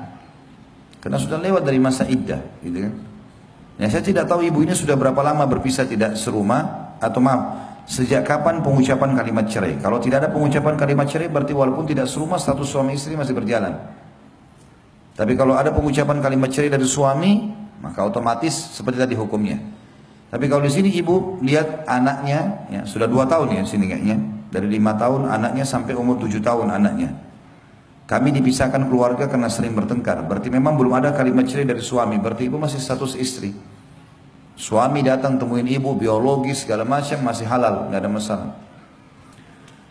Karena sudah lewat dari masa iddah, gitu kan. Ya, saya tidak tahu ibu ini sudah berapa lama berpisah tidak serumah, atau maaf, sejak kapan pengucapan kalimat cerai. Kalau tidak ada pengucapan kalimat cerai, berarti walaupun tidak serumah, status suami istri masih berjalan. Tapi kalau ada pengucapan kalimat cerai dari suami, maka otomatis seperti tadi hukumnya. Tapi kalau di sini ibu lihat anaknya, ya sudah 2 tahun ya sini kayaknya. Dari 5 tahun anaknya sampai umur 7 tahun anaknya. Kami dipisahkan keluarga karena sering bertengkar. Berarti memang belum ada kalimat cerai dari suami. Berarti ibu masih status istri. Suami datang temuin ibu, biologis segala macam masih halal, nggak ada masalah.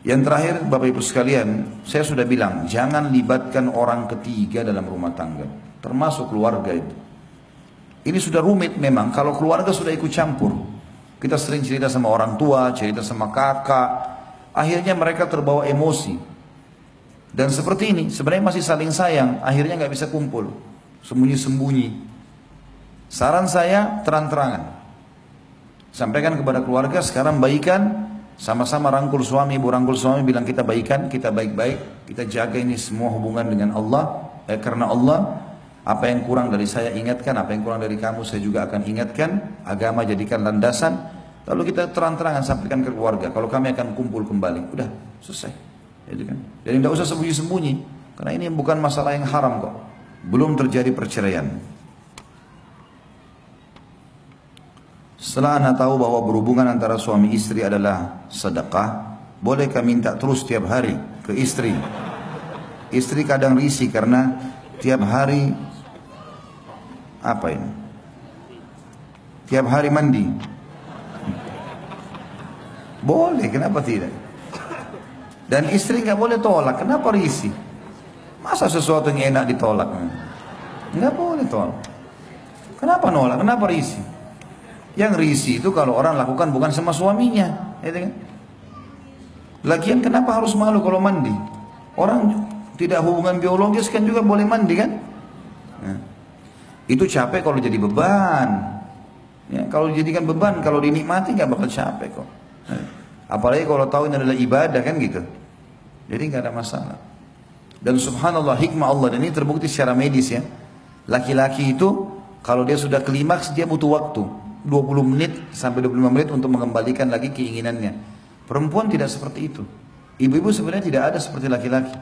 Yang terakhir Bapak Ibu sekalian, saya sudah bilang jangan libatkan orang ketiga dalam rumah tangga, termasuk keluarga itu. Ini sudah rumit memang kalau keluarga sudah ikut campur. Kita sering cerita sama orang tua, cerita sama kakak, akhirnya mereka terbawa emosi. Dan seperti ini, sebenarnya masih saling sayang, akhirnya nggak bisa kumpul, sembunyi-sembunyi. Saran saya terang-terangan, sampaikan kepada keluarga sekarang baikan, sama-sama rangkul suami, ibu rangkul suami, bilang kita baikan, kita baik-baik, kita jaga ini semua hubungan dengan Allah, karena Allah. Apa yang kurang dari saya ingatkan, apa yang kurang dari kamu saya juga akan ingatkan. Agama jadikan landasan. Lalu kita terang-terangan sampaikan ke keluarga, kalau kami akan kumpul kembali, udah selesai. Jadi kan, jadi tidak usah sembunyi-sembunyi, karena ini bukan masalah yang haram kok. Belum terjadi perceraian. Setelah anda tahu bahwa berhubungan antara suami istri adalah sedekah, bolehkah minta terus tiap hari ke istri? Istri kadang risih karena tiap hari apa ini? Tiap hari mandi. Boleh, kenapa tidak? Dan istri nggak boleh tolak. Kenapa risih? Masa sesuatu yang enak ditolak? Nggak boleh tolak. Kenapa nolak? Kenapa risih? Yang risih itu kalau orang lakukan bukan sama suaminya, gitu kan? Lagian kenapa harus malu kalau mandi? Orang tidak hubungan biologis kan juga boleh mandi kan? Nah, itu capek kalau jadi beban. Ya, kalau dijadikan beban, kalau dinikmati nggak bakal capek kok. Nah, apalagi kalau tahu ini adalah ibadah kan gitu. Jadi nggak ada masalah. Dan subhanallah hikmah Allah, dan ini terbukti secara medis ya. Laki-laki itu kalau dia sudah klimaks dia butuh waktu 20 menit sampai 25 menit untuk mengembalikan lagi keinginannya. Perempuan tidak seperti itu. Ibu-ibu sebenarnya tidak ada seperti laki-laki.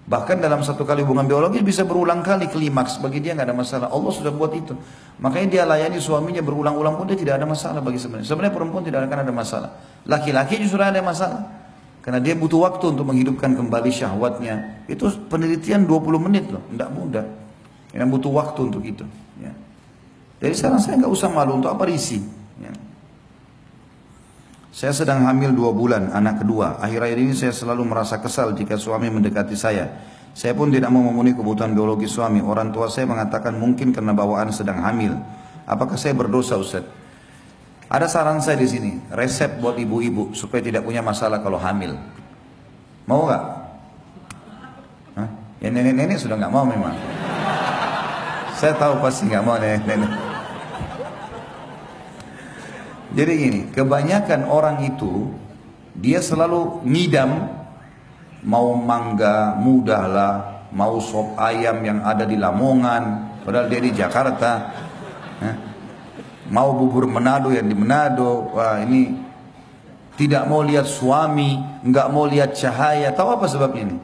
Bahkan dalam satu kali hubungan biologis bisa berulang kali klimaks. Bagi dia nggak ada masalah. Allah sudah buat itu. Makanya dia layani suaminya berulang-ulang pun dia tidak ada masalah bagi sebenarnya. Sebenarnya perempuan tidak akan ada masalah. Laki-laki justru ada masalah. Karena dia butuh waktu untuk menghidupkan kembali syahwatnya. Itu penelitian 20 menit loh. Tidak mudah. Yang butuh waktu untuk itu. Ya. Jadi sekarang saya nggak usah malu, untuk apa risih. Ya. Saya sedang hamil 2 bulan, anak kedua. Akhir-akhir ini saya selalu merasa kesal jika suami mendekati saya. Saya pun tidak mau memenuhi kebutuhan biologi suami. Orang tua saya mengatakan mungkin karena bawaan sedang hamil. Apakah saya berdosa, Ustaz? Ada saran saya di sini, resep buat ibu-ibu supaya tidak punya masalah kalau hamil. Mau nggak? Hah? Ya nenek-nenek sudah nggak mau memang. Saya tahu pasti nggak mau nenek-nenek. Jadi gini, kebanyakan orang itu dia selalu ngidam, mau mangga mudah lah, mau sop ayam yang ada di Lamongan, padahal dia di Jakarta, mau bubur Manado yang di Manado. Wah, ini tidak mau lihat suami, nggak mau lihat cahaya. Tahu apa sebabnya ini?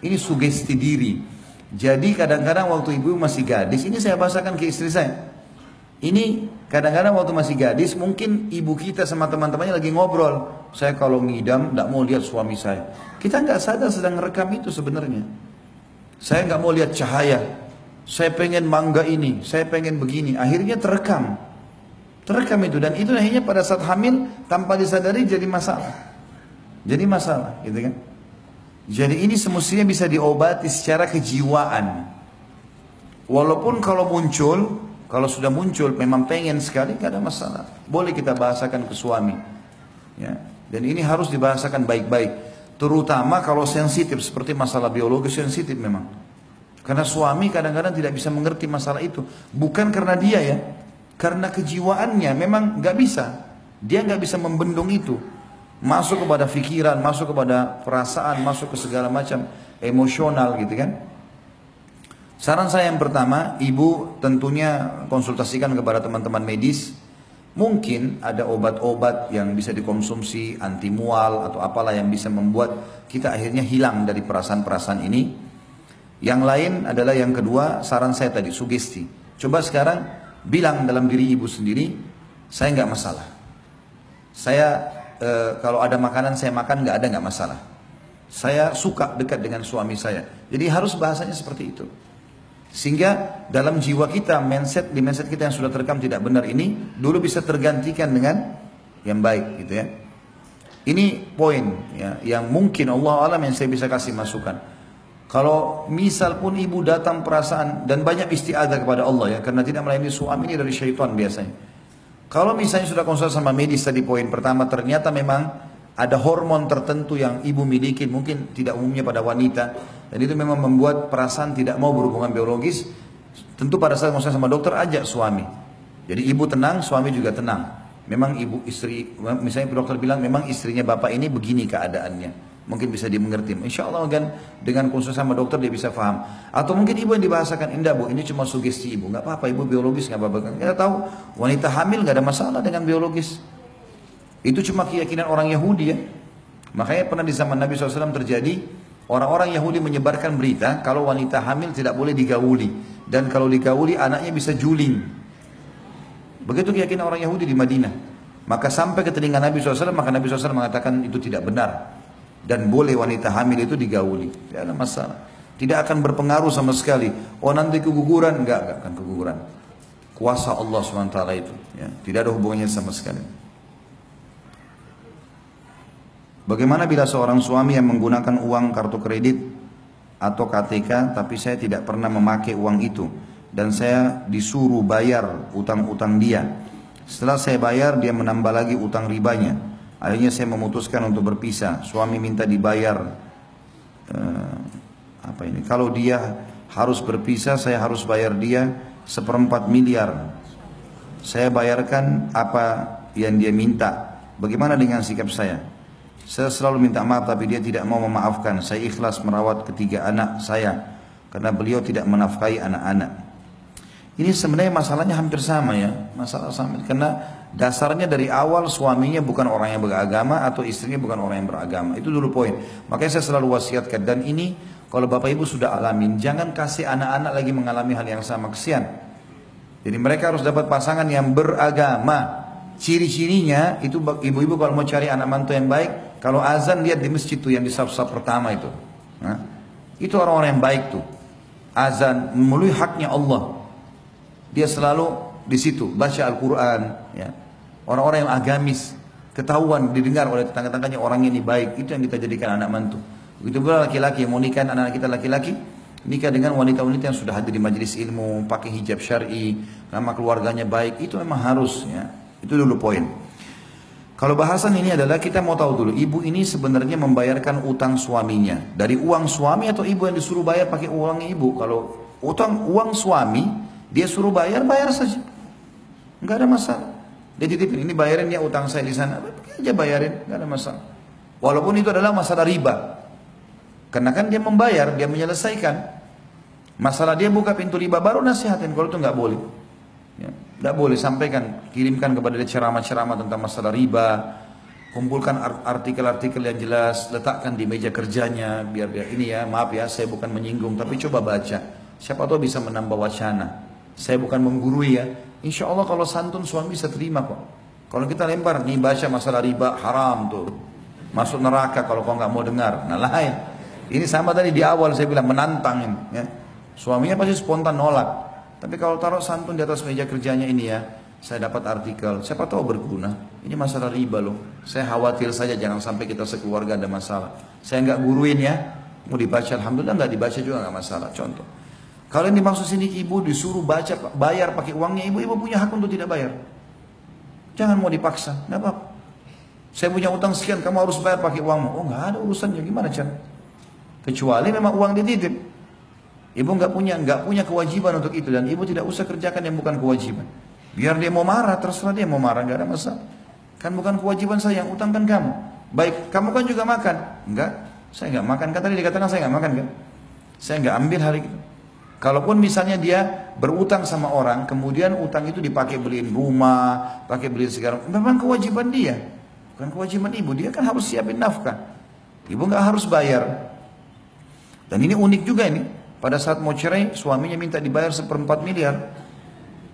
Ini sugesti diri. Jadi kadang-kadang waktu ibu masih gadis, ini saya bahasakan ke istri saya. Ini kadang-kadang waktu masih gadis, mungkin ibu kita sama teman-temannya lagi ngobrol. saya kalau ngidam tidak mau lihat suami saya. Kita nggak sadar sedang merekam itu sebenarnya. Saya nggak mau lihat cahaya. Saya pengen mangga ini, saya pengen begini. Akhirnya terekam. Terekam itu, dan itu akhirnya pada saat hamil tanpa disadari jadi masalah. Jadi masalah, gitu kan? Jadi ini semestinya bisa diobati secara kejiwaan. Walaupun kalau muncul, kalau sudah muncul memang pengen sekali, nggak ada masalah. Boleh kita bahasakan ke suami. Ya. Dan ini harus dibahasakan baik-baik. Terutama kalau sensitif, seperti masalah biologis sensitif memang. Karena suami kadang-kadang tidak bisa mengerti masalah itu. Bukan karena dia ya. Karena kejiwaannya memang nggak bisa. Dia nggak bisa membendung itu. Masuk kepada pikiran, masuk kepada perasaan, masuk ke segala macam emosional gitu kan. Saran saya yang pertama, ibu tentunya konsultasikan kepada teman-teman medis. Mungkin ada obat-obat yang bisa dikonsumsi, anti mual atau apalah yang bisa membuat kita akhirnya hilang dari perasaan-perasaan ini. Yang lain adalah yang kedua, saran saya tadi, sugesti. Coba sekarang bilang dalam diri ibu sendiri, saya nggak masalah. Saya kalau ada makanan saya makan nggak masalah. Saya suka dekat dengan suami saya. Jadi harus bahasanya seperti itu. Sehingga dalam jiwa kita, di mindset kita yang sudah terekam tidak benar ini, dulu bisa tergantikan dengan yang baik gitu ya. Ini poin ya, yang mungkin Allah alam yang saya bisa kasih masukan. Kalau misal pun ibu datang perasaan, dan banyak istiadah kepada Allah ya, karena tidak melayani suami ini dari syaitan biasanya. Kalau misalnya sudah konsul sama medis tadi poin pertama, ternyata memang ada hormon tertentu yang ibu miliki, mungkin tidak umumnya pada wanita, dan itu memang membuat perasaan tidak mau berhubungan biologis. Tentu pada saat konsul sama dokter, ajak suami. Jadi ibu tenang, suami juga tenang. Memang ibu istri, misalnya dokter bilang memang istrinya bapak ini begini keadaannya, mungkin bisa dimengerti. Insya Allah kan dengan konsul sama dokter dia bisa paham. Atau mungkin ibu yang dibahasakan, indah bu, ini cuma sugesti ibu, nggak apa-apa, ibu biologis nggak apa-apa. Kita tahu wanita hamil nggak ada masalah dengan biologis. Itu cuma keyakinan orang Yahudi ya. Makanya pernah di zaman Nabi SAW terjadi, orang-orang Yahudi menyebarkan berita kalau wanita hamil tidak boleh digauli, dan kalau digauli anaknya bisa juling. Begitu keyakinan orang Yahudi di Madinah. Maka sampai ke telinga Nabi SAW, maka Nabi SAW mengatakan itu tidak benar. Dan boleh wanita hamil itu digauli, tidak ada masalah. Tidak akan berpengaruh sama sekali. Oh nanti keguguran, enggak akan keguguran. Kuasa Allah SWT itu ya. Tidak ada hubungannya sama sekali. Bagaimana bila seorang suami yang menggunakan uang kartu kredit atau KTK, tapi saya tidak pernah memakai uang itu, dan saya disuruh bayar utang-utang dia. Setelah saya bayar, dia menambah lagi utang ribanya. Akhirnya saya memutuskan untuk berpisah. Suami minta dibayar apa ini? Kalau dia harus berpisah, saya harus bayar dia 1/4 miliar. Saya bayarkan apa yang dia minta. Bagaimana dengan sikap saya? Saya selalu minta maaf tapi dia tidak mau memaafkan. Saya ikhlas merawat ketiga anak saya karena beliau tidak menafkahi anak-anak. Ini sebenarnya masalahnya hampir sama ya. Masalah sama karena dasarnya dari awal suaminya bukan orang yang beragama atau istrinya bukan orang yang beragama. Itu dulu poin. Makanya saya selalu wasiatkan, dan ini kalau bapak ibu sudah alamin, jangan kasih anak-anak lagi mengalami hal yang sama, kesian. Jadi mereka harus dapat pasangan yang beragama. Ciri-cirinya itu ibu-ibu kalau mau cari anak mantu yang baik, kalau azan lihat di masjid tuh yang di saf-saf pertama itu. Nah, itu orang-orang yang baik tuh. Azan memenuhi haknya Allah. Dia selalu di situ baca Al-Quran. Ya. Orang-orang yang agamis, ketahuan didengar oleh tetangga-tangganya orang ini baik, itu yang kita jadikan anak mantu. Begitu pula laki-laki yang mau nikah, anak-anak kita laki-laki nikah dengan wanita-wanita yang sudah hadir di majelis ilmu, pakai hijab syar'i, nama keluarganya baik, itu memang harus ya. Itu dulu poin. Kalau bahasan ini adalah kita mau tahu dulu, ibu ini sebenarnya membayarkan utang suaminya dari uang suami atau ibu yang disuruh bayar pakai uang ibu. Kalau uang suami dia suruh bayar, bayar saja, nggak ada masalah. Dia titipin, ini bayarin ya utang saya di sana, aja bayarin, nggak ada masalah. Walaupun itu adalah masalah riba, karena kan dia membayar, dia menyelesaikan. Masalah dia buka pintu riba baru nasihatin, kalau itu nggak boleh. Ya, tidak boleh, sampaikan, kirimkan kepada dia ceramah-ceramah tentang masalah riba, kumpulkan artikel-artikel yang jelas, letakkan di meja kerjanya, biar ini ya, maaf ya, saya bukan menyinggung, tapi coba baca, siapa tahu bisa menambah wacana. Saya bukan menggurui ya, insya Allah kalau santun suami bisa terima kok. Kalau kita lempar, nih baca masalah riba, haram tuh. Masuk neraka kalau kau nggak mau dengar. Nah lain. Ini sama tadi di awal saya bilang menantang ini. Ya. Suaminya pasti spontan nolak. Tapi kalau taruh santun di atas meja kerjanya ini ya, saya dapat artikel, siapa tahu berguna. Ini masalah riba loh. Saya khawatir saja jangan sampai kita sekeluarga ada masalah. Saya nggak guruin ya. Mau dibaca, alhamdulillah nggak dibaca juga nggak masalah. Contoh. Kalau yang dimaksud sini ibu disuruh baca, bayar pakai uangnya, ibu punya hak untuk tidak bayar. Jangan mau dipaksa, nggak apa-apa. Saya punya utang sekian, kamu harus bayar pakai uangmu. Oh nggak ada urusannya, gimana cara? Kecuali memang uang dititip. Ibu nggak punya kewajiban untuk itu dan ibu tidak usah kerjakan yang bukan kewajiban. Biar dia mau marah, terserah dia mau marah, nggak ada masalah. Kan bukan kewajiban saya, yang utang kan kamu. Baik, kamu kan juga makan. Enggak, saya nggak makan. Kan tadi dikatakan saya nggak makan kan? Saya nggak ambil hari itu. Kalaupun misalnya dia berutang sama orang, kemudian utang itu dipakai beliin rumah, pakai beliin segala, memang kewajiban dia, bukan kewajiban ibu. Dia kan harus siapin nafkah. Ibu nggak harus bayar. Dan ini unik juga ini. Pada saat mau cerai, suaminya minta dibayar 1/4 miliar.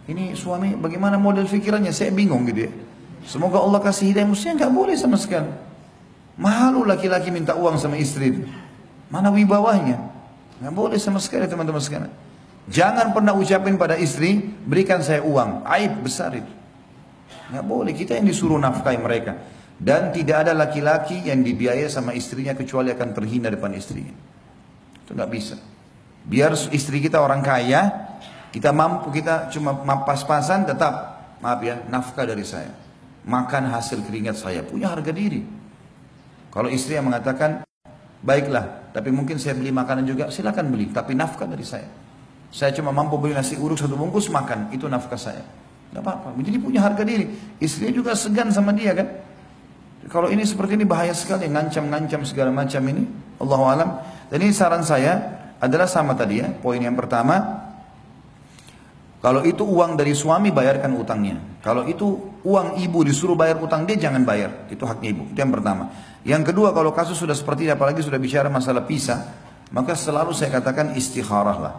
Ini suami bagaimana model pikirannya? Saya bingung gitu ya. Semoga Allah kasih hidayah. Mestinya nggak boleh sama sekali. Malu laki-laki minta uang sama istri. Mana wibawahnya? Nggak boleh sama sekali teman-teman sekalian. Jangan pernah ucapin pada istri, berikan saya uang. Aib besar itu. Nggak boleh, kita yang disuruh nafkahi mereka. Dan tidak ada laki-laki yang dibiayai sama istrinya kecuali akan terhina depan istrinya. Itu nggak bisa. Biar istri kita orang kaya, kita mampu, kita cuma pas-pasan, tetap maaf ya, nafkah dari saya. Makan hasil keringat saya, punya harga diri. Kalau istri yang mengatakan, baiklah, tapi mungkin saya beli makanan juga, silakan beli, tapi nafkah dari saya. Saya cuma mampu beli nasi uduk 1 bungkus, makan, itu nafkah saya. Tidak apa-apa, jadi punya harga diri. Istrinya juga segan sama dia kan. Kalau ini seperti ini bahaya sekali, ngancam-ngancam segala macam ini. Allahu alam. Dan ini saran saya adalah sama tadi ya, poin yang pertama, kalau itu uang dari suami bayarkan utangnya. Kalau itu uang ibu disuruh bayar utang dia, jangan bayar. Itu haknya ibu. Itu yang pertama. Yang kedua, kalau kasus sudah seperti ini, apalagi sudah bicara masalah pisah, maka selalu saya katakan istikharah lah.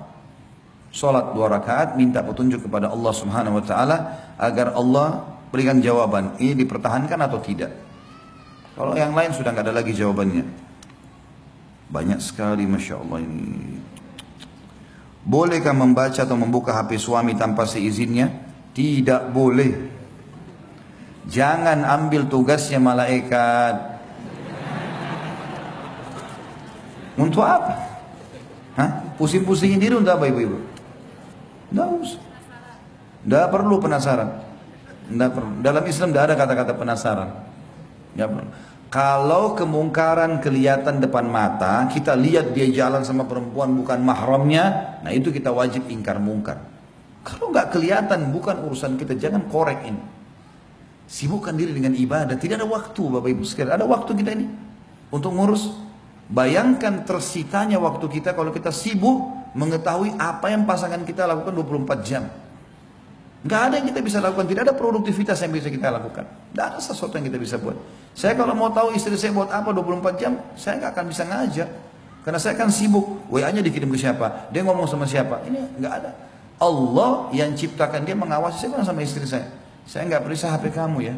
Salat 2 rakaat, minta petunjuk kepada Allah Subhanahu Wa Taala agar Allah berikan jawaban. Ini dipertahankan atau tidak? Kalau yang lain sudah nggak ada lagi jawabannya. Banyak sekali, masya Allah ini. Bolehkah membaca atau membuka HP suami tanpa seizinnya? Tidak boleh. Jangan ambil tugasnya malaikat. Untuk apa? Hah? Pusing-pusingin diri untuk apa ibu-ibu? Tidak usah. Tidak perlu penasaran. Tidak perlu. Dalam Islam tidak ada kata-kata penasaran. Tidak perlu. Kalau kemungkaran kelihatan depan mata, kita lihat dia jalan sama perempuan bukan mahramnya, nah itu kita wajib ingkar mungkar. Kalau nggak kelihatan, bukan urusan kita, jangan korek ini. Sibukkan diri dengan ibadah, tidak ada waktu Bapak Ibu sekalian. Ada waktu kita ini untuk ngurus. Bayangkan tersitanya waktu kita kalau kita sibuk mengetahui apa yang pasangan kita lakukan 24 jam. Nggak ada yang kita bisa lakukan, tidak ada produktivitas yang bisa kita lakukan. Tidak ada sesuatu yang kita bisa buat. Saya kalau mau tahu istri saya buat apa 24 jam, saya nggak akan bisa ngajak. Karena saya kan sibuk, WA-nya dikirim ke siapa, dia ngomong sama siapa, ini nggak ada. Allah yang ciptakan, dia mengawasi. Saya bilang sama istri saya nggak periksa HP kamu ya.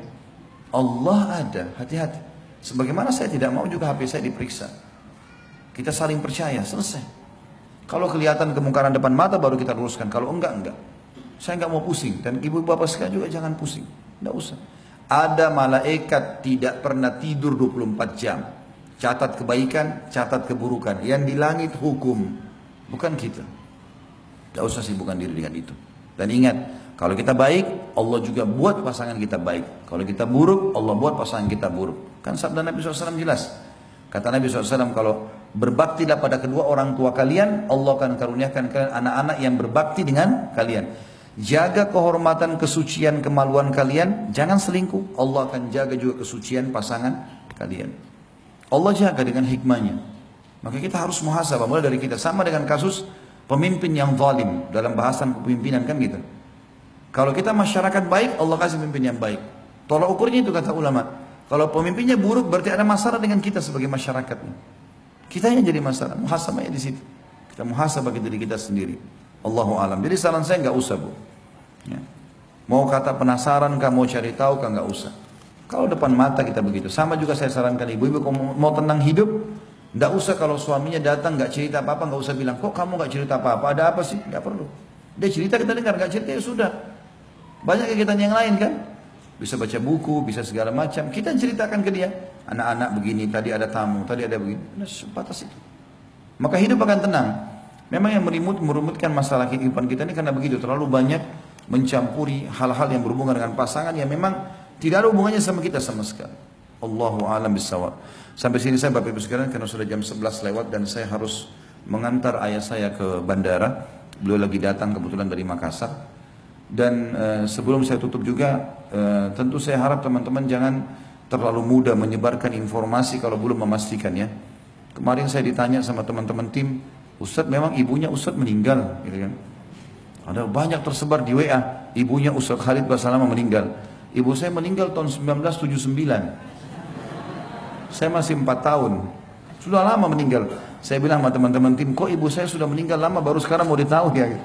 Allah ada, hati-hati. Sebagaimana saya tidak mau juga HP saya diperiksa. Kita saling percaya, selesai. Kalau kelihatan kemungkaran depan mata baru kita luruskan, kalau enggak. Saya nggak mau pusing, dan ibu bapak sekalian juga jangan pusing, nggak usah. Ada malaikat tidak pernah tidur 24 jam. Catat kebaikan, catat keburukan. Yang di langit hukum, bukan kita. Nggak usah sibukkan diri dengan itu. Dan ingat, kalau kita baik, Allah juga buat pasangan kita baik. Kalau kita buruk, Allah buat pasangan kita buruk. Kan sabda Nabi SAW jelas. Kata Nabi SAW, kalau berbaktilah pada kedua orang tua kalian, Allah akan karuniakan kalian anak-anak yang berbakti dengan kalian. Jaga kehormatan, kesucian, kemaluan kalian. Jangan selingkuh. Allah akan jaga juga kesucian pasangan kalian. Allah jaga dengan hikmahnya. Maka kita harus muhasabah mulai dari kita. Sama dengan kasus pemimpin yang zalim dalam bahasan kepemimpinan kan gitu. Kalau kita masyarakat baik, Allah kasih pemimpin yang baik. Tolak ukurnya itu kata ulama. Kalau pemimpinnya buruk berarti ada masalah dengan kita sebagai masyarakat. Kita yang jadi masalah. Muhasabahnya di situ. Kita muhasabah ke diri kita sendiri. Allahu alam. Jadi saran saya nggak usah bu. Ya. Mau kata penasaran kah, mau cari tahu kah, nggak usah. Kalau depan mata kita begitu. Sama juga saya sarankan ibu-ibu kalau mau tenang hidup, nggak usah kalau suaminya datang nggak cerita apa-apa, nggak usah bilang kok kamu nggak cerita apa-apa, ada apa sih? Nggak perlu. Dia cerita kita dengar, nggak cerita ya sudah. Banyak kegiatan yang lain kan, bisa baca buku, bisa segala macam. Kita ceritakan ke dia, anak-anak begini, tadi ada tamu, tadi ada begini. Nah, sebatas itu. Maka hidup akan tenang. Memang yang merumutkan masalah kehidupan kita ini karena begitu, terlalu banyak mencampuri hal-hal yang berhubungan dengan pasangan yang memang tidak ada hubungannya sama kita sama sekali. Allahu a'lam bishawab. Sampai sini saya Bapak Ibu sekalian karena sudah jam 11 lewat dan saya harus mengantar ayah saya ke bandara. Beliau lagi datang kebetulan dari Makassar. Dan sebelum saya tutup juga, tentu saya harap teman-teman jangan terlalu mudah menyebarkan informasi kalau belum memastikan ya. Kemarin saya ditanya sama teman-teman tim, Ustadz memang ibunya Ustadz meninggal, gitu kan? Ada banyak tersebar di WA, ibunya Ustadz Khalid Basalamah meninggal. Ibu saya meninggal tahun 1979. Saya masih 4 tahun. Sudah lama meninggal. Saya bilang sama teman-teman tim, kok ibu saya sudah meninggal lama baru sekarang mau ditahu ya?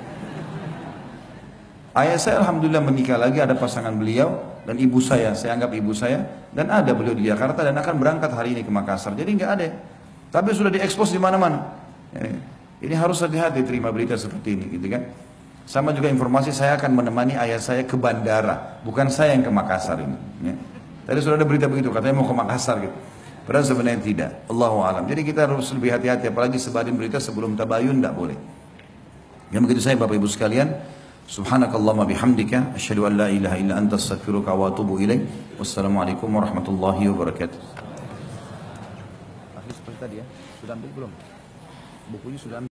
Ayah saya alhamdulillah menikah lagi, ada pasangan beliau dan ibu saya anggap ibu saya dan ada beliau di Jakarta dan akan berangkat hari ini ke Makassar. Jadi nggak ada. Tapi sudah diekspos di mana-mana. Ini harus hati-hati terima berita seperti ini, gitu kan? Sama juga informasi saya akan menemani ayah saya ke bandara, bukan saya yang ke Makassar ini. Ya. Tadi sudah ada berita begitu, katanya mau ke Makassar gitu. Padahal sebenarnya tidak. Allahu a'lam. Jadi kita harus lebih hati-hati, apalagi sebarin berita sebelum tabayun, tidak boleh. Yang begitu saya Bapak Ibu sekalian, subhanakallahumma bihamdika, asyhadu an la ilaha illa anta astaghfiruka wa atubu ilaik. Wassalamualaikum warahmatullahi wabarakatuh. Seperti tadi ya, sudah ambil belum? Bukunya sudah ambil.